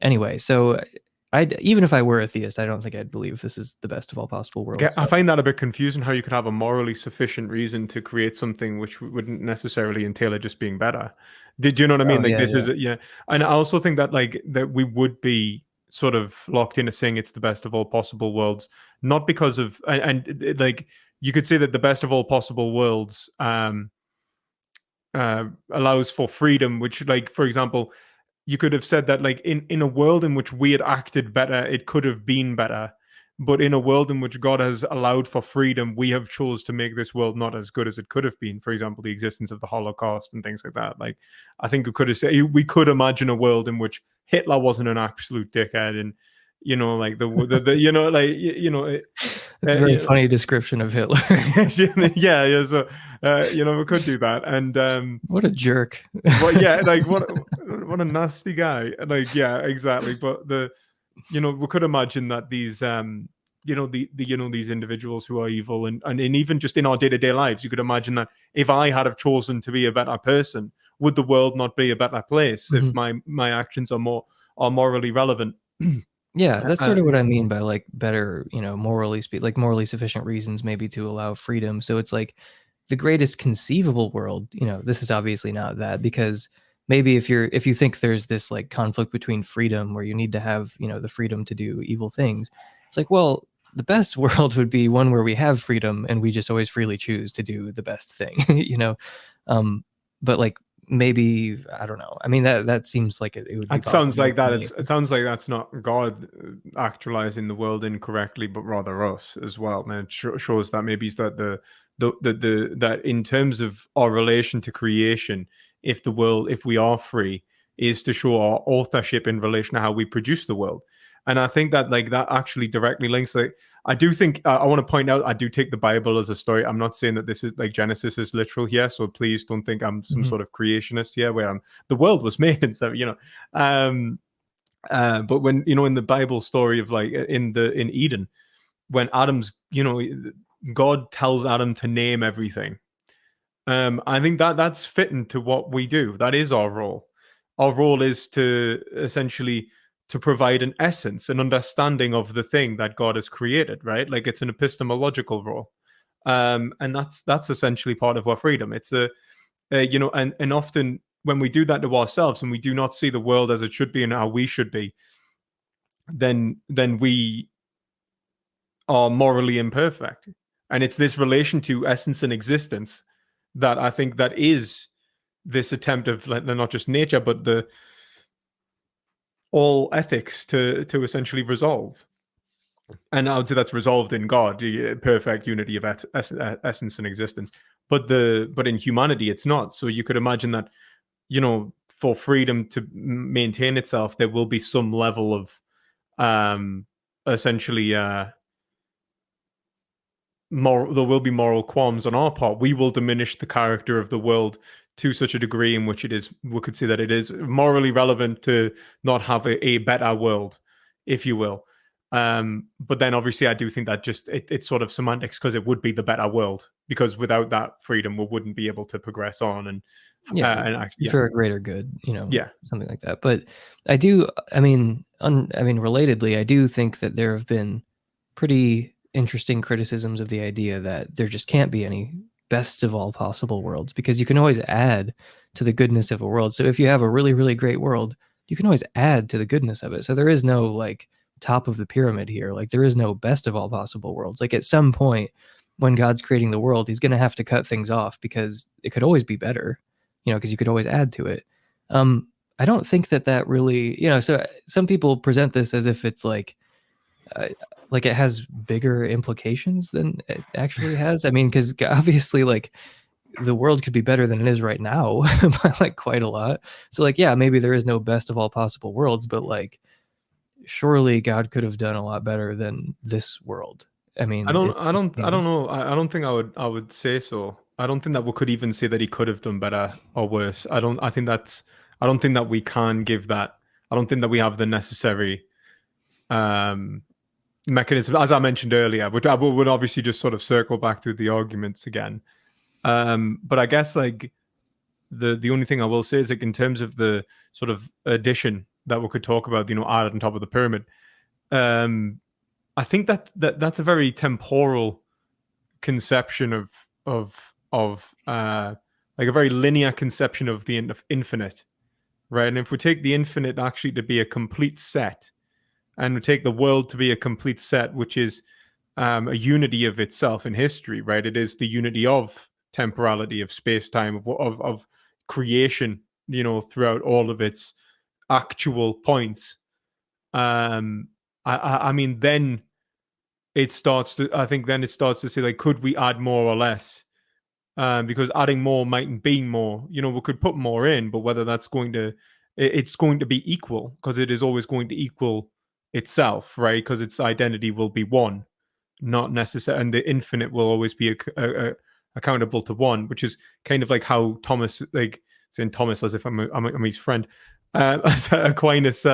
Anyway, so even if I were a theist, I don't think I'd believe this is the best of all possible worlds. I find that a bit confusing, how you could have a morally sufficient reason to create something which wouldn't necessarily entail it just being better. Did you know what I mean? Like, yeah, this is, yeah. And I also think that, like, that we would be sort of locked into saying it's the best of all possible worlds, not because of, and like, you could say that the best of all possible worlds allows for freedom, which, like, for example, you could have said that, like, in a world in which we had acted better, it could have been better. But in a world in which God has allowed for freedom, we have chose to make this world not as good as it could have been. For example, the existence of the Holocaust and things like that. Like, I think we could imagine a world in which Hitler wasn't an absolute dickhead, and like it's a very funny description of Hitler. yeah. So we could do that, and what a jerk. Well, yeah, like, what a nasty guy. Like, yeah, exactly. But we could imagine that these these individuals who are evil, and even just in our day-to-day lives, you could imagine that if I had have chosen to be a better person, would the world not be a better place if my actions are morally relevant? Yeah, that's sort of what I mean by, like, better, morally morally sufficient reasons maybe to allow freedom. So it's like the greatest conceivable world, this is obviously not that, because maybe if you think there's this, like, conflict between freedom where you need to have, the freedom to do evil things, it's like, well, the best world would be one where we have freedom and we just always freely choose to do the best thing, but, like, maybe, I don't know. I mean, that seems like it would be. It sounds like that. It sounds like that's not God actualizing the world incorrectly, but rather us as well. And it shows that maybe it's that that in terms of our relation to creation, if we are free, is to show our authorship in relation to how we produce the world. And I think that like that actually directly links. Like I do think I want to point out I do take the Bible as a story. I'm not saying that this is like Genesis is literal here, so please don't think I'm some sort of creationist here, where the world was made and stuff. But when in the Bible story of like in Eden, when Adam's God tells Adam to name everything. I think that that's fitting to what we do. That is our role. Our role is to essentially to provide an essence, an understanding of the thing that God has created, right? Like it's an epistemological role. And that's essentially part of our freedom. It's and often when we do that to ourselves and we do not see the world as it should be and how we should be, then we are morally imperfect. And it's this relation to essence and existence that I think that is this attempt of not just nature, but the all ethics to essentially resolve. And I would say that's resolved in God, the perfect unity of essence and existence. But in humanity, it's not. So you could imagine that, for freedom to maintain itself, there will be some level of essentially there will be moral qualms on our part. We will diminish the character of the world to such a degree in which we could say that it is morally relevant to not have a better world, if you will. But then obviously I do think that just it's sort of semantics, because it would be the better world, because without that freedom we wouldn't be able to progress on and for a greater good, something like that. But relatedly, I do think that there have been pretty interesting criticisms of the idea that there just can't be any best of all possible worlds, because you can always add to the goodness of a world. So if you have a really, really great world, you can always add to the goodness of it. So there is no like top of the pyramid here. Like there is no best of all possible worlds. Like at some point when God's creating the world, he's going to have to cut things off, because it could always be better, because you could always add to it. I don't think that really, so some people present this as if it's like it has bigger implications than it actually has. I mean, because obviously, like, the world could be better than it is right now by like quite a lot. So, like, yeah, maybe there is no best of all possible worlds, but like, surely God could have done a lot better than this world. I mean, I don't know. I don't think I would say so. I don't think that we could even say that he could have done better or worse. I don't think that we can give that. I don't think that we have the necessary mechanism, as I mentioned earlier, which I would obviously just sort of circle back through the arguments again. But I guess like the only thing I will say is like in terms of the sort of addition that we could talk about, added on top of the pyramid. I think that's a very temporal conception of like a very linear conception of the infinite, right? And if we take the infinite actually to be a complete set, and we take the world to be a complete set, which is a unity of itself in history, right? It is the unity of temporality, of space-time, of creation, throughout all of its actual points. I mean, then it starts to say, like, could we add more or less? Because adding more mightn't be more. We could put more in, but whether that's it's going to be equal, because it is always going to equal itself, right? Because its identity will be one, not necessarily, and the infinite will always be accountable to one, which is kind of like how Thomas, like saying Thomas as if I'm his friend, as Aquinas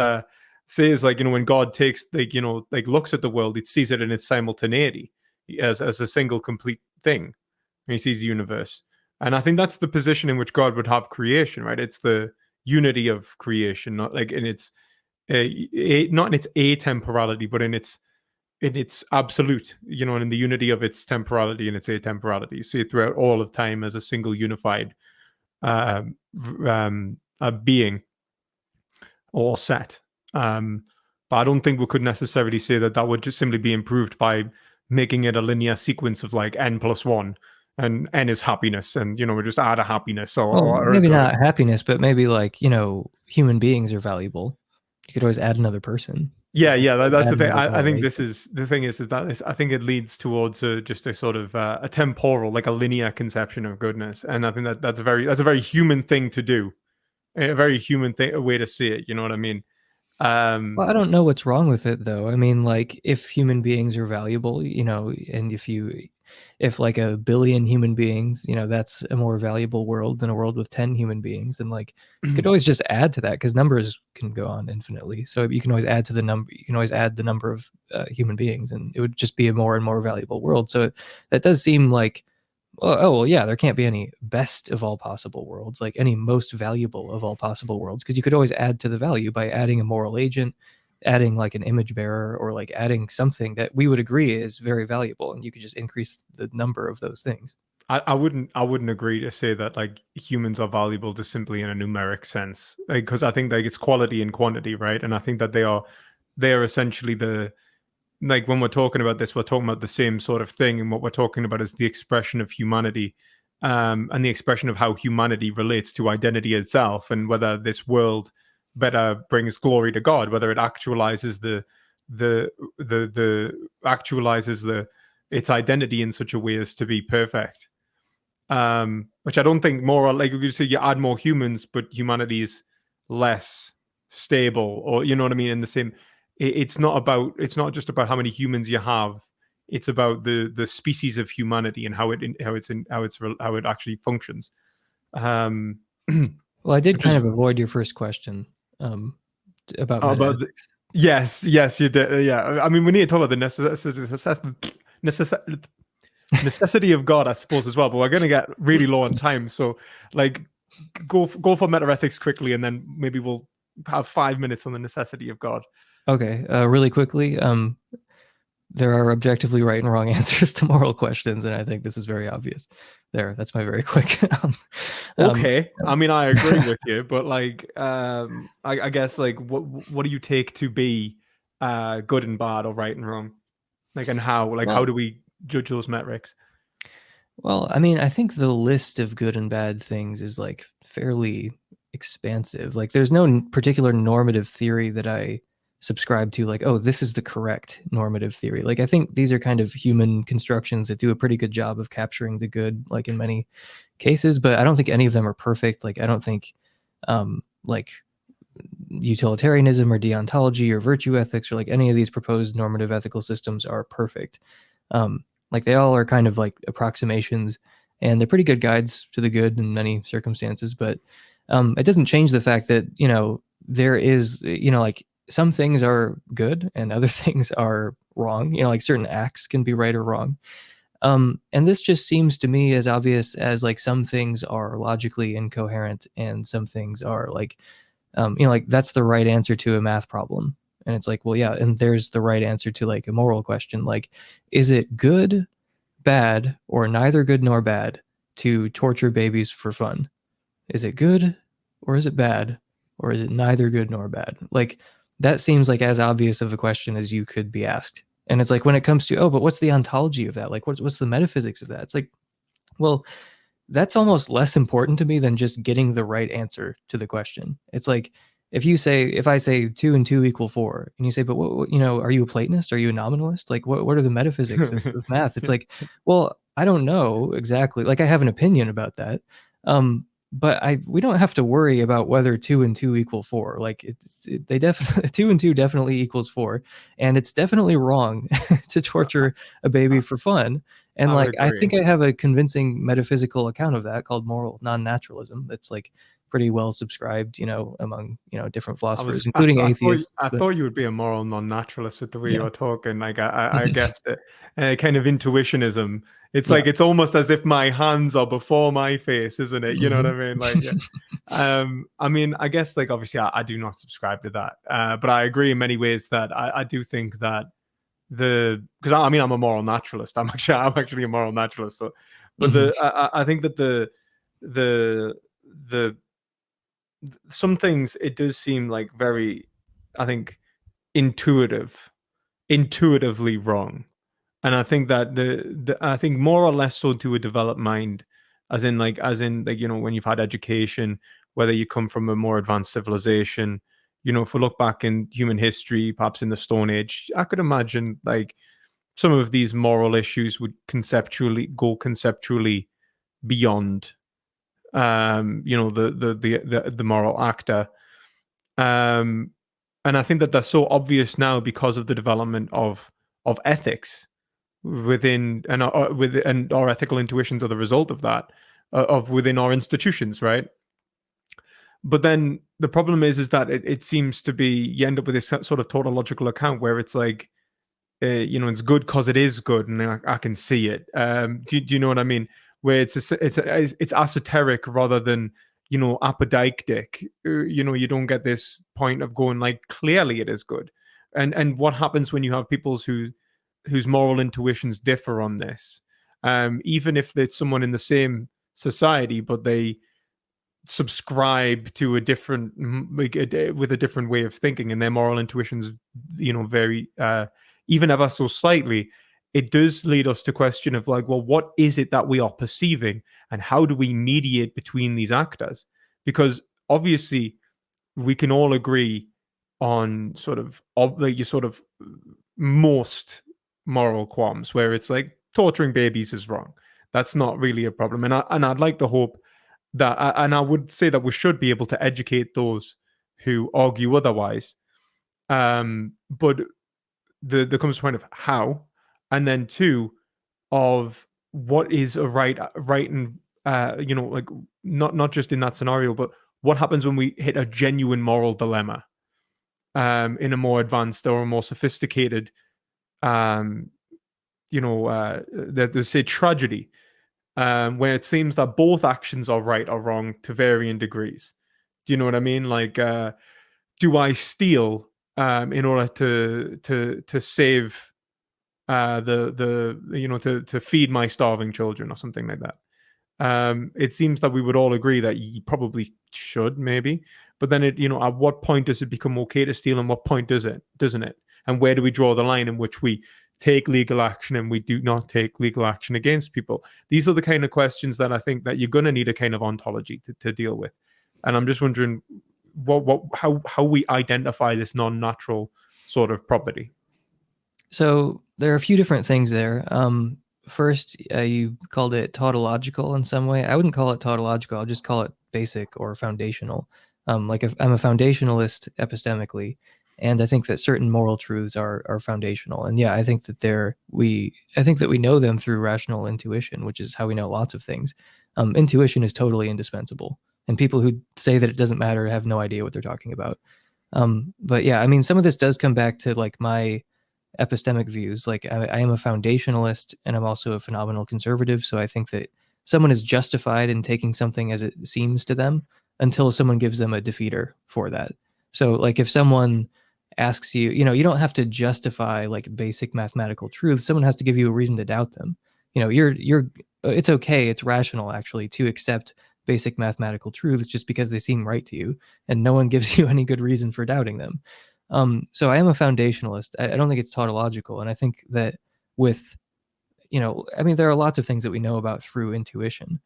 says, like, when God takes, like, looks at the world, it sees it in its simultaneity as a single complete thing, and he sees the universe. And I think that's the position in which God would have creation, right? It's the unity of creation, not like in its not in its atemporality, but in its absolute, and in the unity of its temporality and its atemporality. See it throughout all of time as a single unified being or set. But I don't think we could necessarily say that would just simply be improved by making it a linear sequence of like n+1, and n is happiness, and we just add a happiness or maybe not happiness, but maybe like human beings are valuable. You could always add another person. Yeah, that's the thing. I think this is the thing is that I think it leads towards just a sort of a temporal, like a linear conception of goodness, and I think that's a very human thing to do, a very human thing, a way to see it. You know what I mean? Well, I don't know what's wrong with it though. I mean, like if human beings are valuable, you know, and if like a billion human beings, you know, that's a more valuable world than a world with 10 human beings. And like you could always just add to that because numbers can go on infinitely. So you can always add to the number, you can always add the number of human beings and it would just be a more and more valuable world. So that does seem like, well, yeah, there can't be any best of all possible worlds, like any most valuable of all possible worlds, because you could always add to the value by adding a moral agent, adding like an image bearer, or like adding something that we would agree is very valuable, and you could just increase the number of those things. I wouldn't agree to say that like humans are valuable just simply in a numeric sense, like because I think like it's quality and quantity, right? And I think that they are essentially the like when we're talking about this, we're talking about the same sort of thing, and what we're talking about is the expression of humanity, and the expression of how humanity relates to identity itself, and whether this world better brings glory to God, whether it actualizes the actualizes the its identity in such a way as to be perfect. Which I don't think more like you say you add more humans, but humanity is less stable, or you know what I mean. In the same, it's not just about how many humans you have. It's about the species of humanity and how it actually functions. Um, Well, I did which kind is of avoid your first question um, about about metaethics. yes, you did. Yeah, I mean, we need to talk about the necessity of God, I suppose, as well. But we're going to get really low on time, so like go for meta ethics quickly, and then maybe we'll have 5 minutes on the necessity of God. Okay, really quickly, there are objectively right and wrong answers to moral questions, and I think this is very obvious. That's my very quick. Um, Okay, I mean, I agree with you, but like, I guess like, what do you take to be good and bad or right and wrong? Like, and how? Like, how well, do we judge those metrics? well, I mean, I think the list of good and bad things is like fairly expansive. Like, there's no particular normative theory that I subscribe to, like, oh, this is the correct normative theory. Like, I think these are kind of human constructions that do a pretty good job of capturing the good, like in many cases, but I don't think any of them are perfect. Like, I don't think, like, utilitarianism or deontology or virtue ethics or like any of these proposed normative ethical systems are perfect. Like they all are kind of like approximations and they're pretty good guides to the good in many circumstances, but it doesn't change the fact that, you know, there is, you know, like some things are good and other things are wrong. You know, like certain acts can be right or wrong. And this just seems to me as obvious as like some things are logically incoherent and some things are like, you know, like that's the right answer to a math problem. And it's like, well, yeah, and there's the right answer to like a moral question. Like, is it good, bad, or neither good nor bad to torture babies for fun? Is it good or is it bad? Or is it neither good nor bad? Like, that seems like as obvious of a question as you could be asked. And it's like when it comes to, oh, but what's the ontology of that? Like, what's the metaphysics of that? It's like, well, that's almost less important to me than just getting the right answer to the question. It's like if I say 2 and 2 equal 4, and you say, but what, you know, are you a Platonist? Are you a nominalist? Like, what are the metaphysics of math? It's like, well, I don't know exactly. Like, I have an opinion about that, but we don't have to worry about whether 2 and 2 equal 4. Like, they definitely 2 and 2 definitely equals 4, and it's definitely wrong to torture a baby for fun. And I would like, I agree. think I have a convincing metaphysical account of that called moral non-naturalism. That's like pretty well subscribed, you know, among, you know, different philosophers, including atheists. I But thought you would be a moral non-naturalist with the way you yeah, were talking. Like I guess that kind of intuitionism. It's yeah. like it's almost as if my hands are before my face, isn't it? You know what I Hmm. mean? Like, yeah. I mean, I guess like obviously I do not subscribe to that, but I agree in many ways that I do think that because I mean I'm a moral naturalist. I'm actually a moral naturalist. So, but Hmm. I think that the the some things it does seem like very, I think, intuitive, intuitively wrong, and I think that I think more or less so to a developed mind, as in like you know when you've had education, whether you come from a more advanced civilization, you know, if we look back in human history, perhaps in the Stone Age, I could imagine like some of these moral issues would conceptually beyond you know the moral actor, um And I think that that's so obvious now because of the development of ethics within and our ethical intuitions are the result of that, of within our institutions, right? But then the problem is that it seems to be you end up with this sort of tautological account where it's like, it's good because it is good, and I can see it. Do you know what I mean? Where it's esoteric rather than apodeictic. You don't get this point of going like clearly it is good, and what happens when you have peoples whose moral intuitions differ on this, even if it's someone in the same society, but they subscribe to a different with a different way of thinking, and their moral intuitions vary even ever so slightly. It does lead us to question of like, well, what is it that we are perceiving, and how do we mediate between these actors? Because obviously we can all agree on sort of most moral qualms where it's like torturing babies is wrong. That's not really a problem, and I'd like to hope that, and I would say that we should be able to educate those who argue otherwise. But there comes a point of how, and then two, of what is a right, and like not just in that scenario, but what happens when we hit a genuine moral dilemma, in a more advanced or a more sophisticated, there's say tragedy, where it seems that both actions are right or wrong to varying degrees. Do you know what I mean? Like, do I steal in order to save to feed my starving children or something like that? It seems that we would all agree that you probably should, maybe, but then at what point does it become okay to steal, and what point doesn't it? And where do we draw the line in which we take legal action and we do not take legal action against people? These are the kind of questions that I think that you're going to need a kind of ontology to deal with. And I'm just wondering how we identify this non-natural sort of property. So there are a few different things there. First, you called it tautological in some way. I wouldn't call it tautological. I'll just call it basic or foundational. Like if I'm a foundationalist epistemically, and I think that certain moral truths are foundational. And yeah, I think that we know them through rational intuition, which is how we know lots of things. Intuition is totally indispensable, and people who say that it doesn't matter have no idea what they're talking about. But yeah, I mean, some of this does come back to like my epistemic views. Like I am a foundationalist, and I'm also a phenomenal conservative. So I think that someone is justified in taking something as it seems to them until someone gives them a defeater for that. So like if someone asks you, you don't have to justify like basic mathematical truths. Someone has to give you a reason to doubt them. It's okay. It's rational actually to accept basic mathematical truths just because they seem right to you, and no one gives you any good reason for doubting them. So I am a foundationalist. I don't think it's tautological. And I think that with, there are lots of things that we know about through intuition.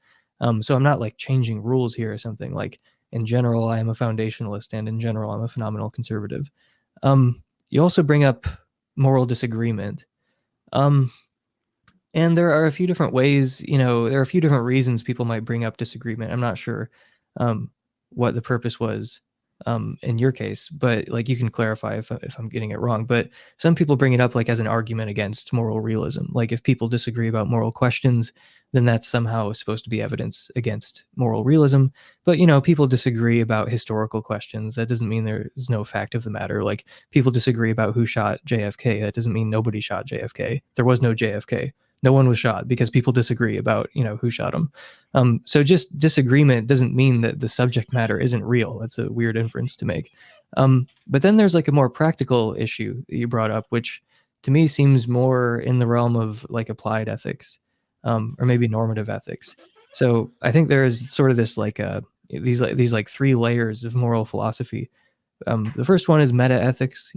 So I'm not like changing rules here or something. Like in general, I am a foundationalist, and in general, I'm a phenomenal conservative. You also bring up moral disagreement. And there are a few different ways, there are a few different reasons people might bring up disagreement. I'm not sure what the purpose was in your case, but like you can clarify if I'm getting it wrong. But some people bring it up like as an argument against moral realism. Like if people disagree about moral questions, then that's somehow supposed to be evidence against moral realism. But people disagree about historical questions. That doesn't mean there's no fact of the matter. Like people disagree about who shot JFK. That doesn't mean nobody shot JFK. There was no JFK. No one was shot because people disagree about, who shot him. So just disagreement doesn't mean that the subject matter isn't real. That's a weird inference to make. But then there's like a more practical issue that you brought up, which to me seems more in the realm of like applied ethics, or maybe normative ethics. So I think there is sort of this like these like three layers of moral philosophy. The first one is meta ethics,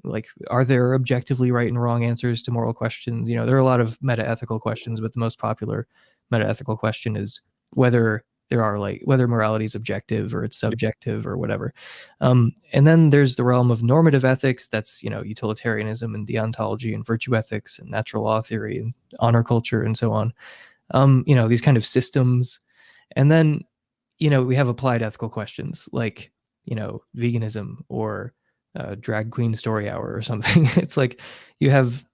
like are there objectively right and wrong answers to moral questions? There are a lot of meta ethical questions, but the most popular meta ethical question is whether whether morality is objective or it's subjective or whatever. And then there's the realm of normative ethics. That's, utilitarianism and deontology and virtue ethics and natural law theory and honor culture and so on. These kind of systems. And then, we have applied ethical questions like, veganism or drag queen story hour or something. It's like you have,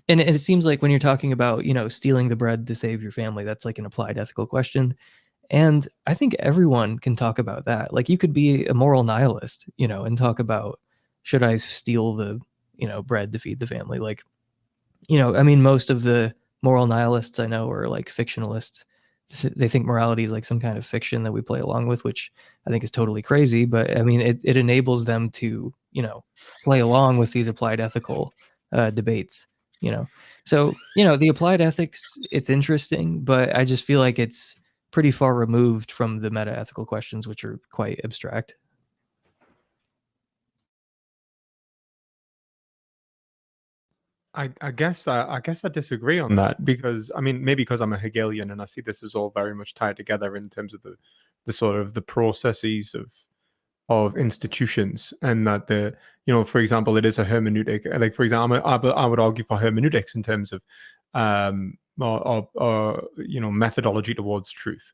and it seems like when you're talking about, stealing the bread to save your family, that's like an applied ethical question. And I think everyone can talk about that. Like you could be a moral nihilist, and talk about, should I steal the, bread to feed the family? Like, I mean, most of the moral nihilists I know are like fictionalists. They think morality is like some kind of fiction that we play along with, which I think is totally crazy. But I mean, it enables them to, play along with these applied ethical debates, So, the applied ethics, it's interesting, but I just feel like it's pretty far removed from the meta ethical questions, which are quite abstract. I guess I disagree on that because I mean maybe because I'm a Hegelian and I see this as all very much tied together in terms of the sort of the processes of institutions, and that for example it is a hermeneutic, like for example I would argue for hermeneutics in terms of methodology towards truth,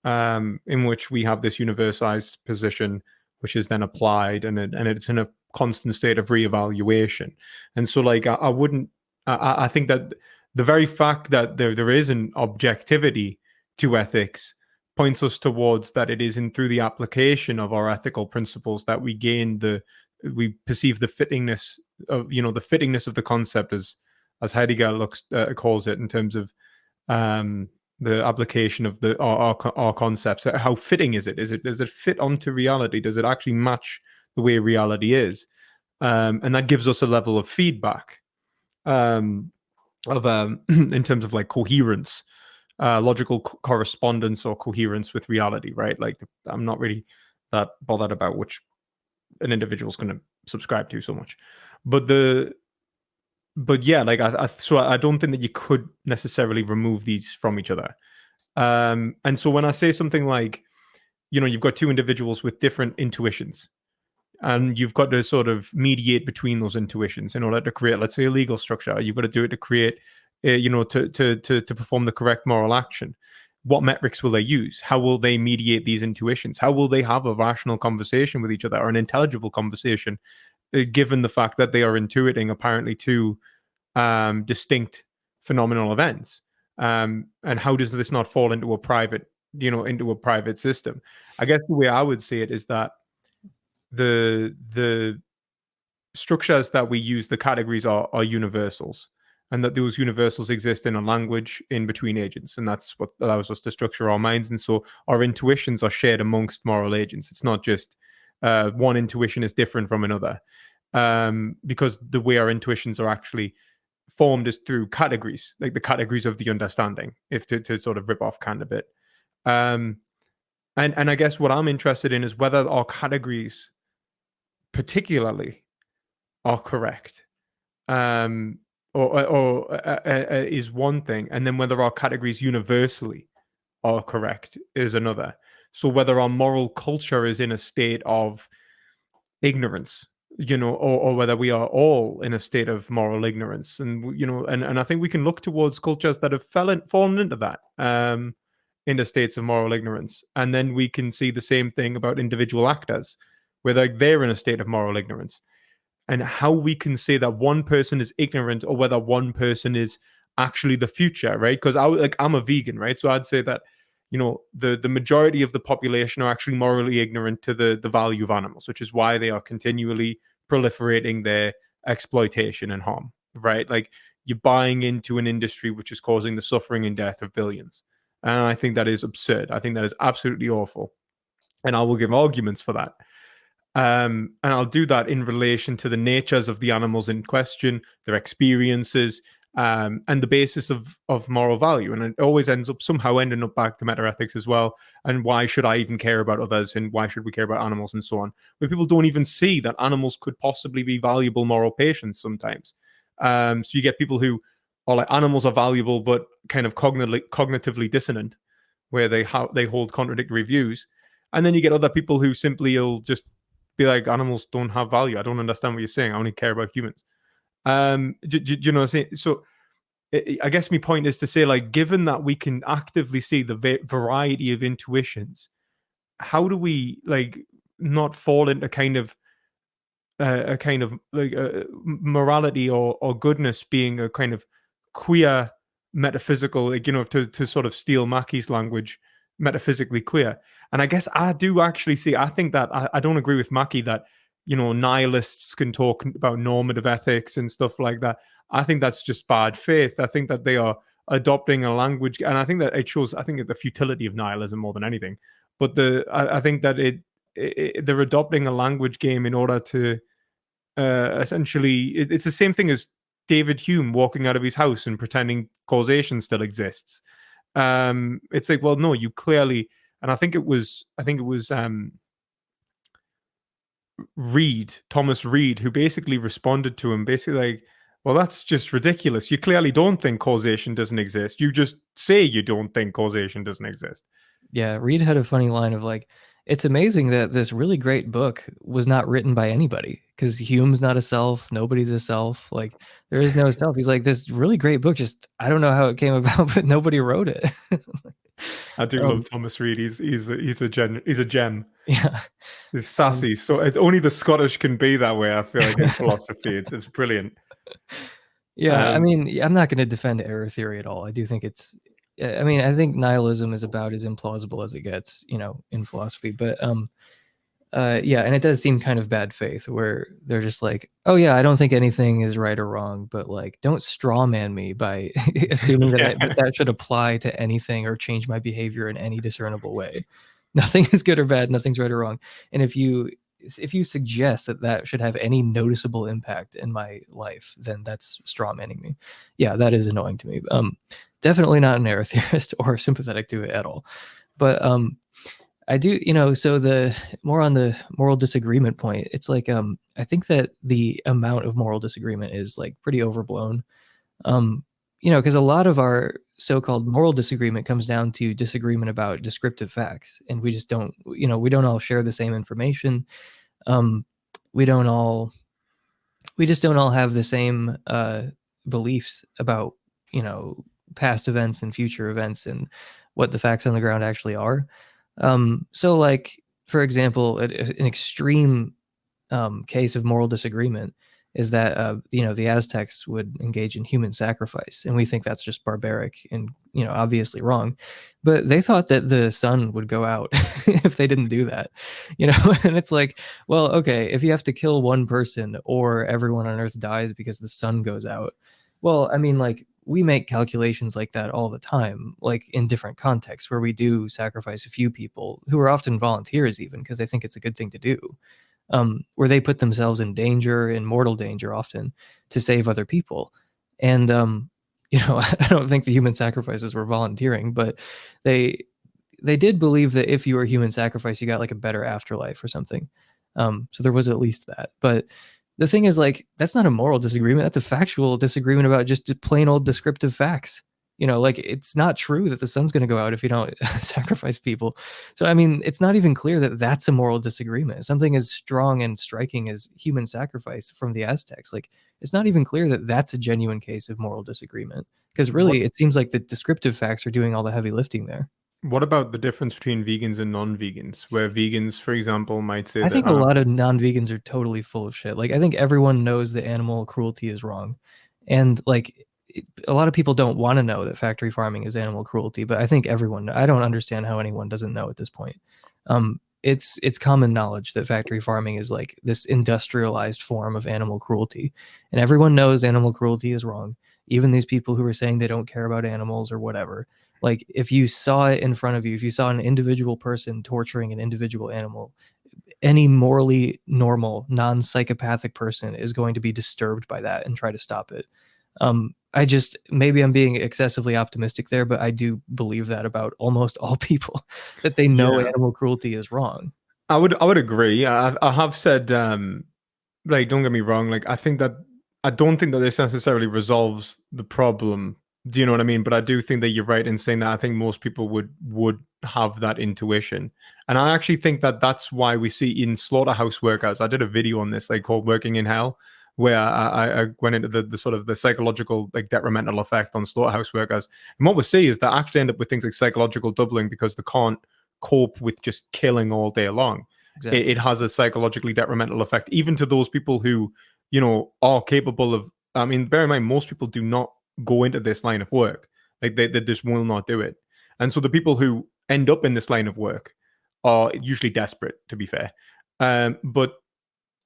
in which we have this universalized position which is then applied, and it's in a constant state of reevaluation. And so like I wouldn't I think that the very fact that there is an objectivity to ethics points us towards that it is in through the application of our ethical principles that we perceive the fittingness of the concept, as Heidegger calls it, in terms of the application of our concepts. How fitting is it? Does it fit onto reality? Does it actually match the way reality is? And that gives us a level of feedback in terms of like coherence, logical correspondence or coherence with reality, right? Like I'm not really that bothered about which an individual is going to subscribe to so much, but yeah, like so I don't think that you could necessarily remove these from each other. And so when I say something like, you've got two individuals with different intuitions, and you've got to sort of mediate between those intuitions in order to create, let's say, a legal structure. You've got to do it to create, to perform the correct moral action. What metrics will they use? How will they mediate these intuitions? How will they have a rational conversation with each other, or an intelligible conversation, given the fact that they are intuiting apparently two distinct phenomenal events? And how does this not fall into a private system? I guess the way I would see it is that the structures that we use, the categories are universals, and that those universals exist in a language in between agents, and that's what allows us to structure our minds. And so our intuitions are shared amongst moral agents. It's not just one intuition is different from another, because the way our intuitions are actually formed is through categories, like the categories of the understanding, if to sort of rip off Kant a bit. And I guess what I'm interested in is whether our categories particularly are correct, or is one thing, and then whether our categories universally are correct is another. So whether our moral culture is in a state of ignorance, or whether we are all in a state of moral ignorance, and and I think we can look towards cultures that have fallen into that, into states of moral ignorance, and then we can see the same thing about individual actors, whether they're in a state of moral ignorance, and how we can say that one person is ignorant or whether one person is actually the future, right? Because I'm a vegan, right? So I'd say that the majority of the population are actually morally ignorant to the value of animals, which is why they are continually proliferating their exploitation and harm, right? Like you're buying into an industry which is causing the suffering and death of billions. And I think that is absurd. I think that is absolutely awful. And I will give arguments for that. And I'll do that in relation to the natures of the animals in question, their experiences, and the basis of moral value. And it always ends up somehow ending up back to metaethics as well. And why should I even care about others? And why should we care about animals and so on? Where people don't even see that animals could possibly be valuable moral patients sometimes. So you get people who are like, animals are valuable, but kind of cognitively dissonant, where they hold contradictory views. And then you get other people who simply will just be like, animals don't have value. I don't understand what you're saying. I only care about humans. Do you know what I'm saying? So I guess my point is to say, like, given that we can actively see the variety of intuitions, how do we like not fall into kind of a kind of like morality or goodness being a kind of queer metaphysical, like, to sort of steal Mackie's language, metaphysically queer. And I guess I do actually see, I think that I don't agree with Mackie that, nihilists can talk about normative ethics and stuff like that. I think that's just bad faith. I think that they are adopting a language, and I think that it shows, I think, the futility of nihilism more than anything. But I think that they're adopting a language game in order to essentially, it's the same thing as David Hume walking out of his house and pretending causation still exists. It's like, well, no, you clearly, and I think it was Thomas Reed, who basically responded to him, basically like, well, that's just ridiculous. You clearly don't think causation doesn't exist. You just say you don't think causation doesn't exist. Yeah, Reed had a funny line of like, it's amazing that this really great book was not written by anybody, because Hume's not a self, nobody's a self, like there is no self. He's like, this really great book, just I don't know how it came about, but nobody wrote it. I do love Thomas Reed. He's a gem. Yeah, he's sassy. So only the Scottish can be that way. I feel like in philosophy, it's brilliant. Yeah, I mean, I'm not going to defend error theory at all. I do think I think nihilism is about as implausible as it gets, in philosophy. But yeah, and it does seem kind of bad faith, where they're just like, oh yeah, I don't think anything is right or wrong, but like, don't strawman me by assuming that should apply to anything or change my behavior in any discernible way. Nothing is good or bad, nothing's right or wrong. And if you suggest that should have any noticeable impact in my life, then that's strawmanning me. Yeah, that is annoying to me. Definitely not an error theorist or sympathetic to it at all. But I do, so the more on the moral disagreement point, it's like, I think that the amount of moral disagreement is like pretty overblown. Because a lot of our so-called moral disagreement comes down to disagreement about descriptive facts, and we just don't, we don't all share the same information. We just don't all have the same beliefs about, past events and future events and what the facts on the ground actually are. So like, for example, an extreme case of moral disagreement is that, the Aztecs would engage in human sacrifice. And we think that's just barbaric and, obviously wrong. But they thought that the sun would go out if they didn't do that, and it's like, well, okay, if you have to kill one person or everyone on Earth dies because the sun goes out, well, I mean, like, we make calculations like that all the time, like in different contexts where we do sacrifice a few people who are often volunteers, even because they think it's a good thing to do. Where they put themselves in danger, in mortal danger often, to save other people. And, I don't think the human sacrifices were volunteering, but they did believe that if you were human sacrifice, you got like a better afterlife or something. So there was at least that. But the thing is, like, that's not a moral disagreement. That's a factual disagreement about just plain old descriptive facts. Like, it's not true that the sun's going to go out if you don't sacrifice people. So, I mean, it's not even clear that that's a moral disagreement. Something as strong and striking as human sacrifice from the Aztecs, like, it's not even clear that that's a genuine case of moral disagreement. Because really, it seems like the descriptive facts are doing all the heavy lifting there. What about the difference between vegans and non-vegans, where vegans, for example, might say I think a lot of non-vegans are totally full of shit. Like, I think everyone knows that animal cruelty is wrong. And like, a lot of people don't want to know that factory farming is animal cruelty, but I think I don't understand how anyone doesn't know at this point. It's common knowledge that factory farming is like this industrialized form of animal cruelty, and everyone knows animal cruelty is wrong. Even these people who are saying they don't care about animals or whatever. Like, if you saw it in front of you, if you saw an individual person torturing an individual animal, any morally normal, non-psychopathic person is going to be disturbed by that and try to stop it. Maybe I'm being excessively optimistic there, but I do believe that about almost all people, that they know animal cruelty is wrong. I would agree. I have said, like, don't get me wrong, like, I don't think that this necessarily resolves the problem. Do you know what I mean? But I do think that you're right in saying that I think most people would have that intuition. And I actually think that that's why we see in slaughterhouse workers, I did a video on this, like, called Working in Hell, where I went into the sort of the psychological, like, detrimental effect on slaughterhouse workers. And what we see is that actually end up with things like psychological doubling because they can't cope with just killing all day long. exactly. it has a psychologically detrimental effect, even to those people who, are capable of. I mean, bear in mind, most people do not go into this line of work. Like they just will not do it. And so the people who end up in this line of work are usually desperate, to be fair. But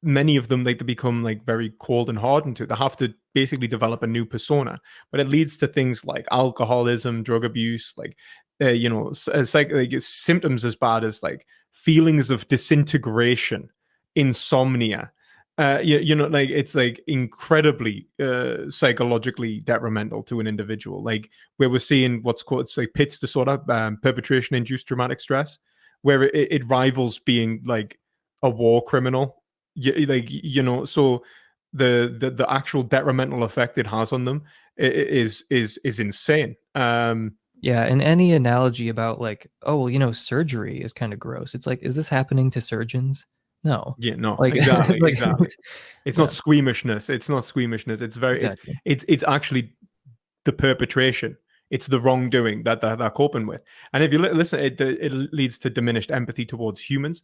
many of them, like, they become like very cold and hardened to it. They have to basically develop a new persona, but it leads to things like alcoholism, drug abuse, like like symptoms as bad as like feelings of disintegration, insomnia. Like it's like incredibly psychologically detrimental to an individual. Like where we're seeing what's called, it's like Pitt's disorder, perpetration induced traumatic stress, where it rivals being like a war criminal. So the actual detrimental effect it has on them is insane. Yeah, and any analogy about like, oh well, surgery is kind of gross. It's like, is this happening to surgeons? No. Yeah, no, Like exactly, like exactly. It's not yeah, squeamishness. It's not squeamishness. It's very, exactly. it's actually the perpetration. It's the wrongdoing that they're coping with. And if you listen, it leads to diminished empathy towards humans,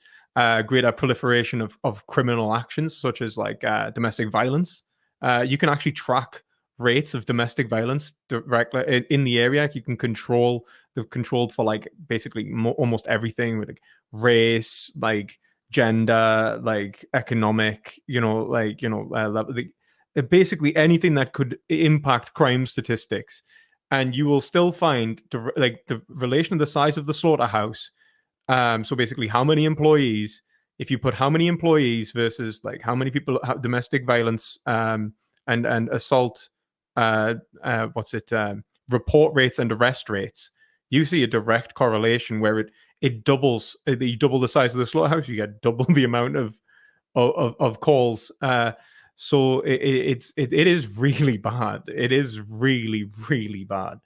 greater proliferation of criminal actions, such as like domestic violence. You can actually track rates of domestic violence directly in the area. You can they've controlled for like basically almost everything with like race, like gender, like economic, basically anything that could impact crime statistics. And you will still find the relation of the size of the slaughterhouse. So basically, how many employees? If you put how many employees versus like how many people have domestic violence and assault, what's it? Report rates and arrest rates, you see a direct correlation where it doubles. You double the size of the slaughterhouse, you get double the amount of calls. So it is really bad. It is really, really bad.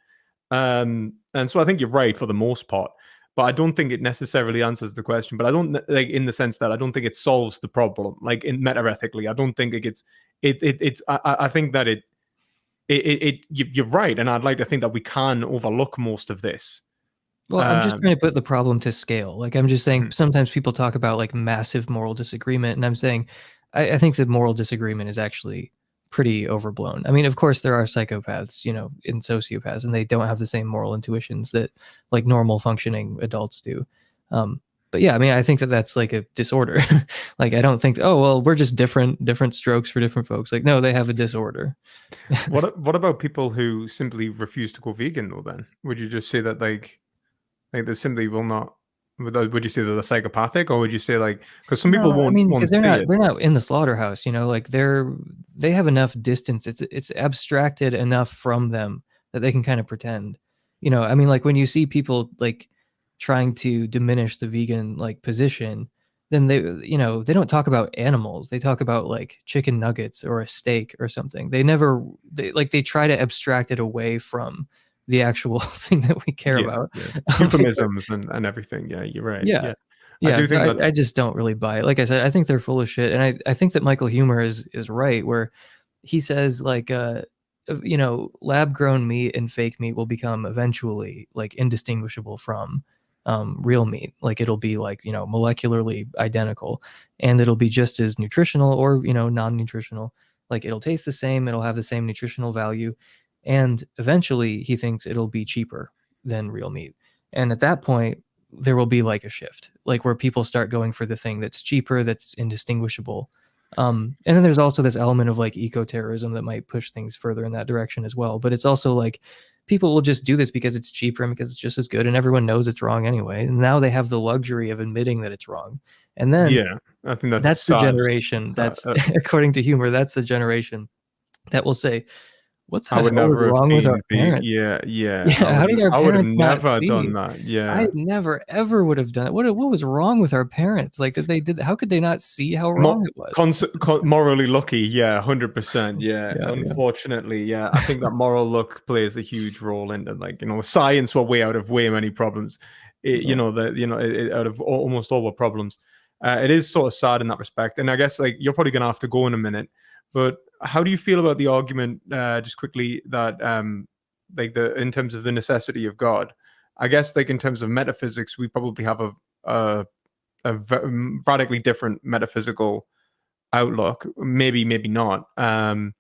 And so I think you're right for the most part, but I don't think it necessarily answers the question. But I don't, like, in the sense that I don't think it solves the problem. Like in metaethically, I don't think it gets it's. I think that you're right, and I'd like to think that we can overlook most of this. Well, I'm just trying to put the problem to scale. Like, I'm just saying Mhm. sometimes people talk about like massive moral disagreement, and I'm saying I think the moral disagreement is actually pretty overblown. I mean, of course, there are psychopaths, and sociopaths, and they don't have the same moral intuitions that like normal functioning adults do. But yeah, I mean, I think that that's like a disorder. Like, I don't think, oh, well, we're just different strokes for different folks. Like, no, they have a disorder. What about people who simply refuse to go vegan though? Then would you just say that like they simply will not? Would you say that they're psychopathic, or would you say like, because some people No, I mean, won't because they're see not it? they're not in the slaughterhouse, like they have enough distance. It's abstracted enough from them that they can kind of pretend. I mean, like when you see people like trying to diminish the vegan like position, then they don't talk about animals. They talk about like chicken nuggets or a steak or something. They try to abstract it away from the actual thing that we care Yeah, about. yeah. They Euphemisms and everything. Yeah, you're right. Yeah. Yeah, I Yeah. do So think that's I just don't really buy it. Like I said, I think they're full of shit. And I think that Michael Humer is right, where he says like lab grown meat and fake meat will become eventually like indistinguishable from real meat. Like it'll be like, molecularly identical, and it'll be just as nutritional or, non-nutritional. Like it'll taste the same, it'll have the same nutritional value. And eventually he thinks it'll be cheaper than real meat. And at that point, there will be like a shift, like where people start going for the thing that's cheaper, that's indistinguishable. And then there's also this element of like eco-terrorism that might push things further in that direction as well. But it's also like people will just do this because it's cheaper and because it's just as good, and everyone knows it's wrong anyway. And now they have the luxury of admitting that it's wrong. And then yeah. I think that's that's the sad. generation that's, according to Humor, that's the generation that will say, what I the would hell was never have wrong with our been big. parents? Yeah, yeah. Yeah, how did our I would have parents not never done see? that. I Yeah. never ever would have done it. What was wrong with our parents? Like that they did. How could they not see how wrong it was? Morally lucky, yeah, 100%, yeah. Yeah, yeah, Unfortunately, yeah, I think that moral luck plays a huge role in, like, science were way out of way many problems. yeah. Out of almost all the problems. It is sort of sad in that respect, and I guess like you're probably gonna have to go in a minute. But how do you feel about the argument, just quickly, that like in terms of the necessity of God? I guess like in terms of metaphysics, we probably have a radically different metaphysical outlook. Maybe not. I'm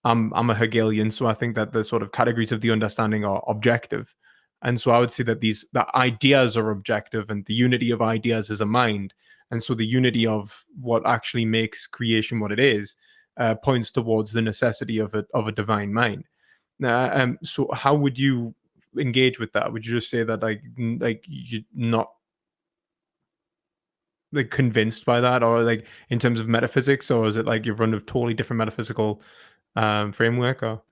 a Hegelian, so I think that the sort of categories of the understanding are objective, and so I would say that the ideas are objective, and the unity of ideas is a mind, and so the unity of what actually makes creation what it is points towards the necessity of a divine mind. So how would you engage with that? Would you just say that like you're not like convinced by that, or like in terms of metaphysics, or is it like you've run a totally different metaphysical framework? Or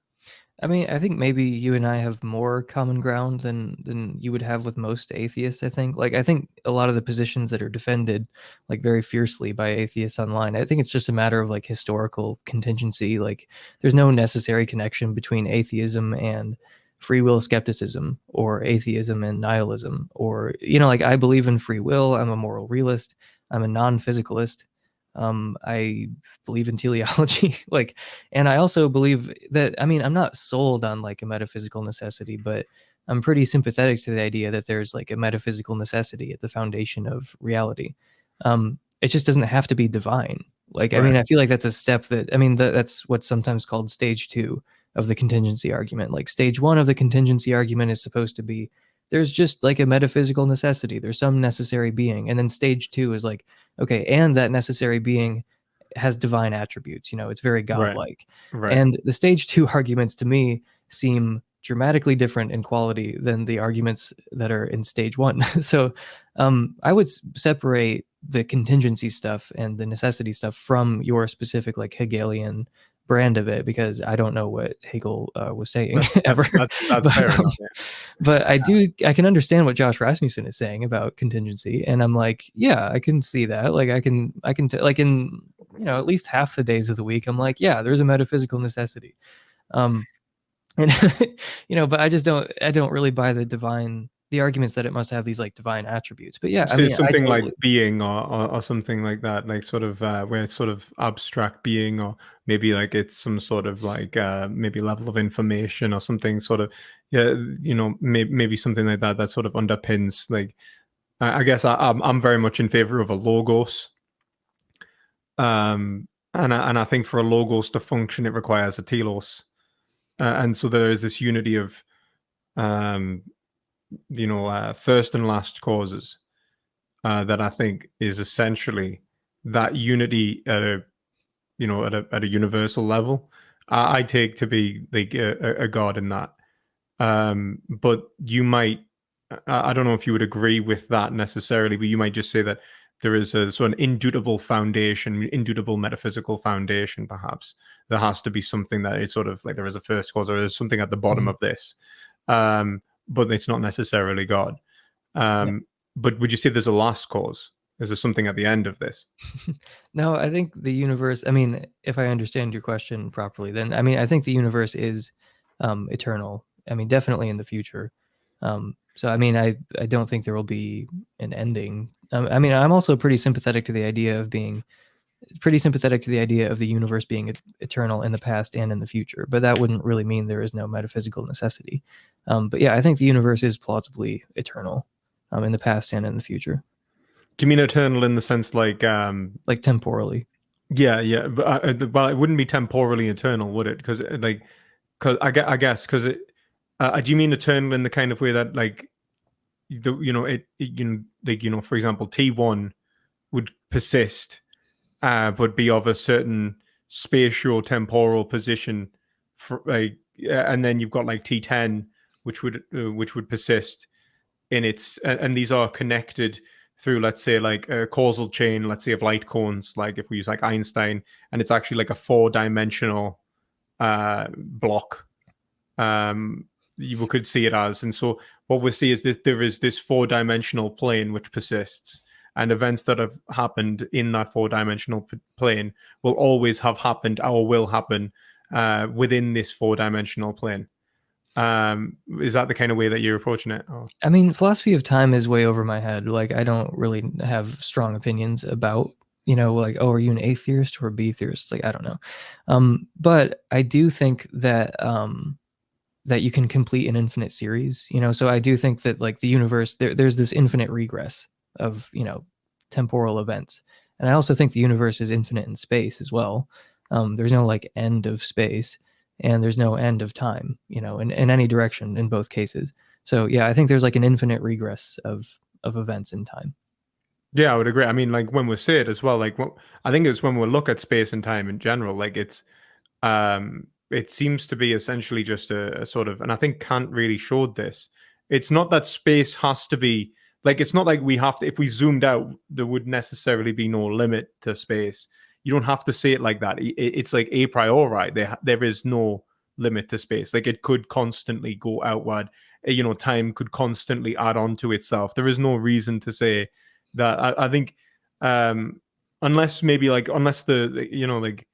I mean, I think maybe you and I have more common ground than you would have with most atheists, I think. Like I think a lot of the positions that are defended like very fiercely by atheists online, I think it's just a matter of like historical contingency. Like there's no necessary connection between atheism and free will skepticism or atheism and nihilism or like I believe in free will, I'm a moral realist, I'm a non-physicalist. I believe in teleology, like, and I also believe that, I mean, I'm not sold on like a metaphysical necessity, but I'm pretty sympathetic to the idea that there's like a metaphysical necessity at the foundation of reality. It just doesn't have to be divine. Like, I mean, right, I feel like that's a step that, I mean, that's what's sometimes called stage two of the contingency argument. Like, stage one of the contingency argument is supposed to be there's just like a metaphysical necessity, there's some necessary being. And then stage two is like, okay, and that necessary being has divine attributes, it's very right, godlike. right. And the stage two arguments to me seem dramatically different in quality than the arguments that are in stage one. So I would separate the contingency stuff and the necessity stuff from your specific like Hegelian brand of it, because I don't know what Hegel was saying ever. That's but, fair um, enough. Yeah. but I can understand what Josh Rasmussen is saying about contingency, and I'm like, yeah, I can see that. Like like in at least half the days of the week, I'm like, yeah, there's a metaphysical necessity. Um, and but I don't really buy the arguments that it must have these like divine attributes. But yeah, I So mean, I something like totally. being, or something like that, like sort of where it's sort of abstract being, or maybe like it's some sort of like maybe level of information or something sort of, yeah, maybe something like that that sort of underpins like I guess I'm very much in favor of a logos. And I think for a logos to function, it requires a telos, and so there is this unity of um, first and last causes that I think is essentially that unity at a universal level. I take to be like a god in that. But you might, I don't know if you would agree with that necessarily, but you might just say that there is a sort of indubitable foundation, indubitable metaphysical foundation, perhaps. There has to be something that is sort of like there is a first cause or there's something at the bottom of this. But it's not necessarily God. Yeah. But would you say there's a last cause? Is there something at the end of this? No, I think the universe, I mean, if I understand your question properly, then I mean, I think the universe is eternal. I mean, definitely in the future. So I mean, I don't think there will be an ending. I mean, I'm also pretty sympathetic to the idea of the universe being eternal in the past and in the future, but that wouldn't really mean there is no metaphysical necessity. But yeah, I think the universe is plausibly eternal in the past and in the future. Do you mean eternal in the sense like Like temporally. yeah, but well, it wouldn't be temporally eternal, would it? Because I guess because it. Do you mean eternal in the kind of way that like for example, T1 would persist, but be of a certain spatio-temporal position, for like, and then you've got like T10, which would persist in its, and these are connected through, let's say, like a causal chain, let's say, of light cones, like if we use like Einstein, and it's actually like a four-dimensional block. You could see it as, and so what we see is that there is this four-dimensional plane which persists, and events that have happened in that four-dimensional plane will always have happened or will happen within this four-dimensional plane. Is that the kind of way that you're approaching it? Or? I mean, philosophy of time is way over my head. Like, I don't really have strong opinions about, like, oh, are you an A theorist or a B theorist? It's like, I don't know. But I do think that that you can complete an infinite series, so I do think that like the universe, there's this infinite regress of, temporal events. And I also think the universe is infinite in space as well. There's no like end of space, and there's no end of time, in any direction in both cases. So yeah, I think there's like an infinite regress of events in time. Yeah, I would agree. I mean, like when we say it as well, like I think it's when we look at space and time in general, like it seems to be essentially just a sort of, and I think Kant really showed this. It's not that space has to be like, it's not like we have to, if we zoomed out, there would necessarily be no limit to space. You don't have to say it like that. It's like a priori, there is no limit to space. Like it could constantly go outward. Time could constantly add on to itself. There is no reason to say that. I think, unless maybe like, unless like,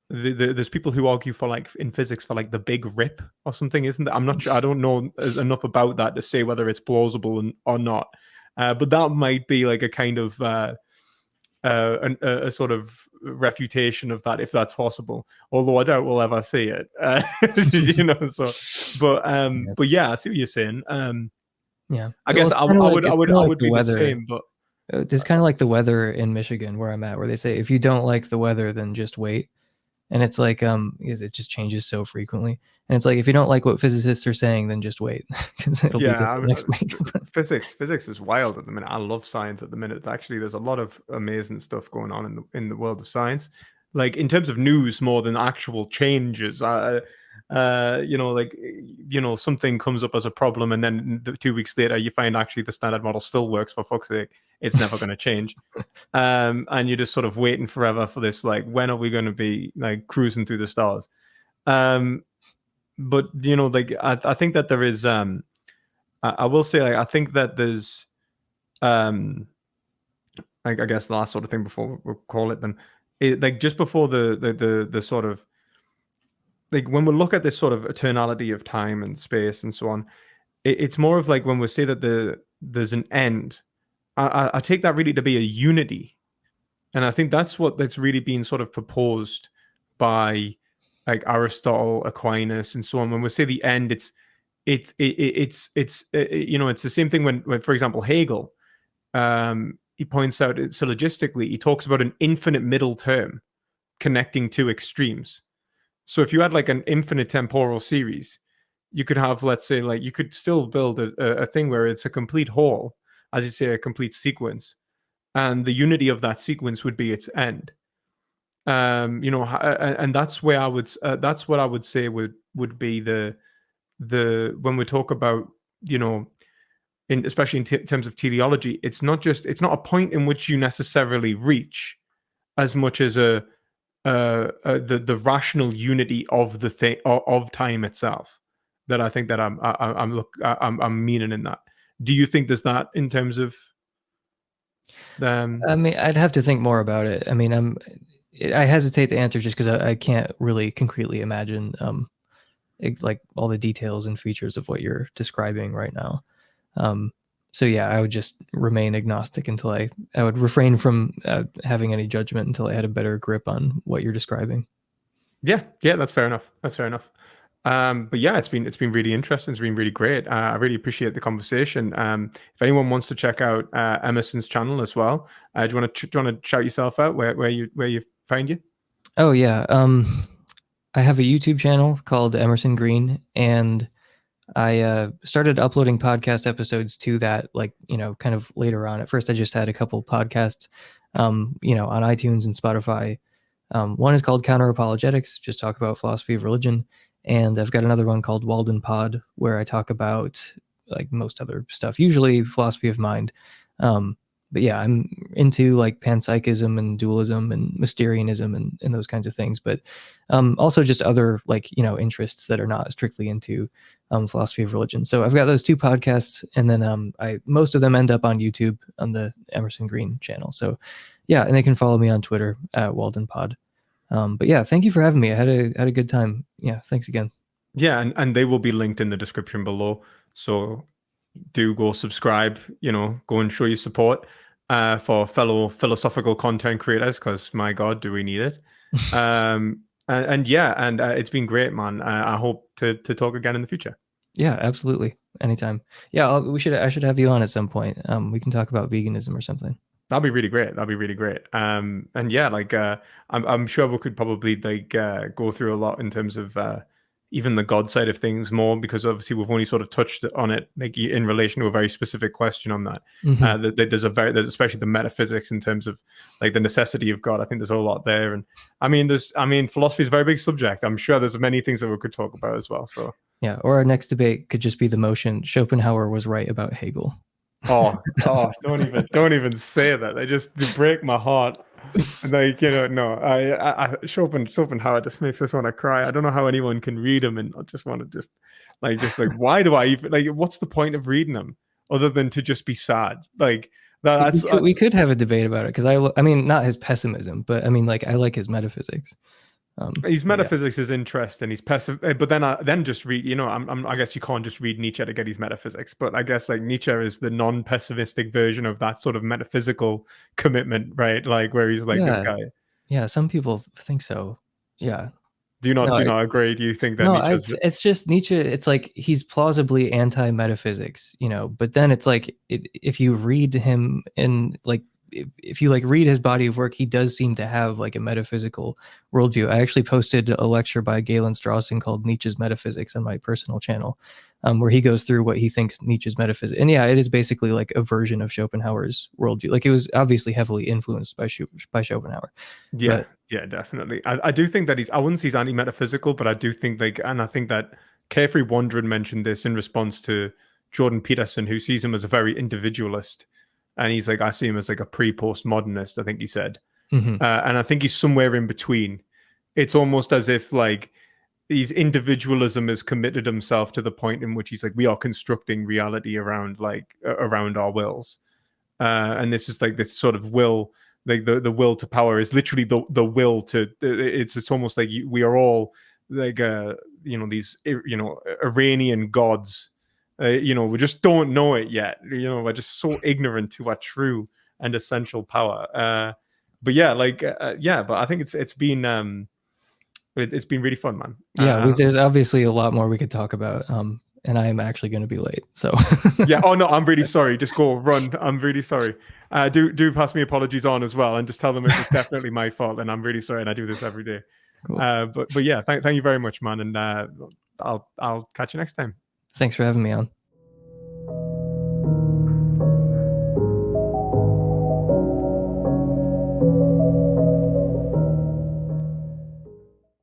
there's people who argue for like in physics for like the big rip or something, isn't there? I'm not sure. I don't know enough about that to say whether it's plausible or not. But that might be like a kind of a sort of refutation of that, if that's possible. Although I doubt we'll ever see it. So, but yeah, I see what you're saying. Yeah, I guess well, I would be the weather. same, but It's kind of like the weather in Michigan where I'm at, where they say if you don't like the weather, then just wait. And it's like, because it just changes so frequently. And it's like, if you don't like what physicists are saying, then just wait, because it'll be different next week. Physics is wild at the minute. I love science at the minute. It's actually, there's a lot of amazing stuff going on in the world of science, like in terms of news more than actual changes. Something comes up as a problem, and then 2 weeks later, you find actually the standard model still works. For fuck's sake, it's never going to change. And you're just sort of waiting forever for this. Like, when are we going to be like cruising through the stars? But like I think that there is. I will say, like, I think that there's. I guess the last sort of thing before we'll call it then, like just before the sort of, like when we look at this sort of eternality of time and space and so on, it's more of like when we say that there's an end. I take that really to be a unity, and I think that's really being sort of proposed by like Aristotle, Aquinas, and so on. When we say the end, it's the same thing when for example Hegel, he points out syllogistically, he talks about an infinite middle term connecting two extremes. So if you had like an infinite temporal series, you could have, let's say, like you could still build a thing where it's a complete whole, as you say, a complete sequence, and the unity of that sequence would be its end. And that's where that's what I would say would be the when we talk about, especially in terms of teleology, it's not a point in which you necessarily reach as much as the rational unity of the thing of time itself, that I think that I'm meaning in that. Do you think there's that in terms of I mean, I'd have to think more about it. I mean, I hesitate to answer just because I can't really concretely imagine like all the details and features of what you're describing right now. So yeah, I would just remain agnostic until I would refrain from having any judgment until I had a better grip on what you're describing. Yeah, that's fair enough. But yeah, it's been really interesting. It's been really great. I really appreciate the conversation. If anyone wants to check out Emerson's channel as well, do you want to shout yourself out where you find you? Oh yeah, I have a YouTube channel called Emerson Green, and I started uploading podcast episodes to that, like, kind of later on. At first, I just had a couple podcasts, on iTunes and Spotify. One is called Counter Apologetics, just talk about philosophy of religion. And I've got another one called Walden Pod, where I talk about like most other stuff, usually philosophy of mind. But yeah, I'm into like panpsychism and dualism and Mysterianism and those kinds of things. But also just other like, interests that are not strictly into philosophy of religion. So I've got those two podcasts, and then most of them end up on YouTube on the Emerson Green channel. So yeah, and they can follow me on Twitter at Walden Pod. But yeah, thank you for having me. I had a good time. Yeah, thanks again. Yeah, and they will be linked in the description below. So do go subscribe, go and show your support for fellow philosophical content creators, because my God, do we need it. and it's been great, man. I hope to talk again in the future. Yeah, absolutely. Anytime. Yeah, I should have you on at some point. We can talk about veganism or something. That'd be really great. That'd be really great. And yeah, like I'm sure we could probably like go through a lot in terms of even the God side of things more because obviously we've only sort of touched on it like in relation to a very specific question on that. Hmm. There's especially the metaphysics in terms of like the necessity of God. I think there's a lot there, and I mean philosophy is a very big subject. I'm sure there's many things that we could talk about as well. So Yeah. Or our next debate could just be the motion Schopenhauer was right about Hegel. don't even say that. They break my heart. Like, no, Schopenhauer just makes us want to cry. I don't know how anyone can read him and not just want to just like, why do I even like? What's the point of reading him other than to just be sad? Like We that's could, we that's could have a debate about it because I mean, not his pessimism, but I mean, like, I like his metaphysics. his But yeah, metaphysics is interesting. He's passive, but then just read. I guess you can't just read Nietzsche to get his metaphysics. But I guess like Nietzsche is the non-pessimistic version of that sort of metaphysical commitment, right? Like where he's like this yeah, guy. yeah. Some people think so. Yeah. Do you not No, do you not agree? Do you think that no, I Nietzsche's it's just Nietzsche. It's like he's plausibly anti-metaphysics, but then it's like if you read him in like if you like read his body of work, he does seem to have like a metaphysical worldview. I actually posted a lecture by Galen Strawson called Nietzsche's Metaphysics on my personal channel, where he goes through what he thinks Nietzsche's metaphysics. And yeah, it is basically like a version of Schopenhauer's worldview. Like it was obviously heavily influenced by Schopenhauer, Yeah, but yeah, definitely. I do think that I wouldn't say he's anti-metaphysical, but I do think like, and I think that Carefree Wandering mentioned this in response to Jordan Peterson, who sees him as a very individualist, and he's like, I see him as like a pre-postmodernist. I think he said, mhm. and I think he's somewhere in between. It's almost as if like his individualism has committed himself to the point in which he's like, we are constructing reality around around our wills, and this is like this sort of will, like the will to power is literally the will to. It's almost like we are all like these Iranian gods. We just don't know it yet. We're just so ignorant to our true and essential power. But yeah, but I think it's been really fun, man. Yeah, there's obviously a lot more we could talk about. And I am actually going to be late. So Yeah. Oh no, I'm really sorry. Just go run. I'm really sorry. Do pass me apologies on as well, and just tell them it was definitely my fault, and I'm really sorry. And I do this every day. cool. But yeah, thank you very much, man, and I'll catch you next time. Thanks for having me on.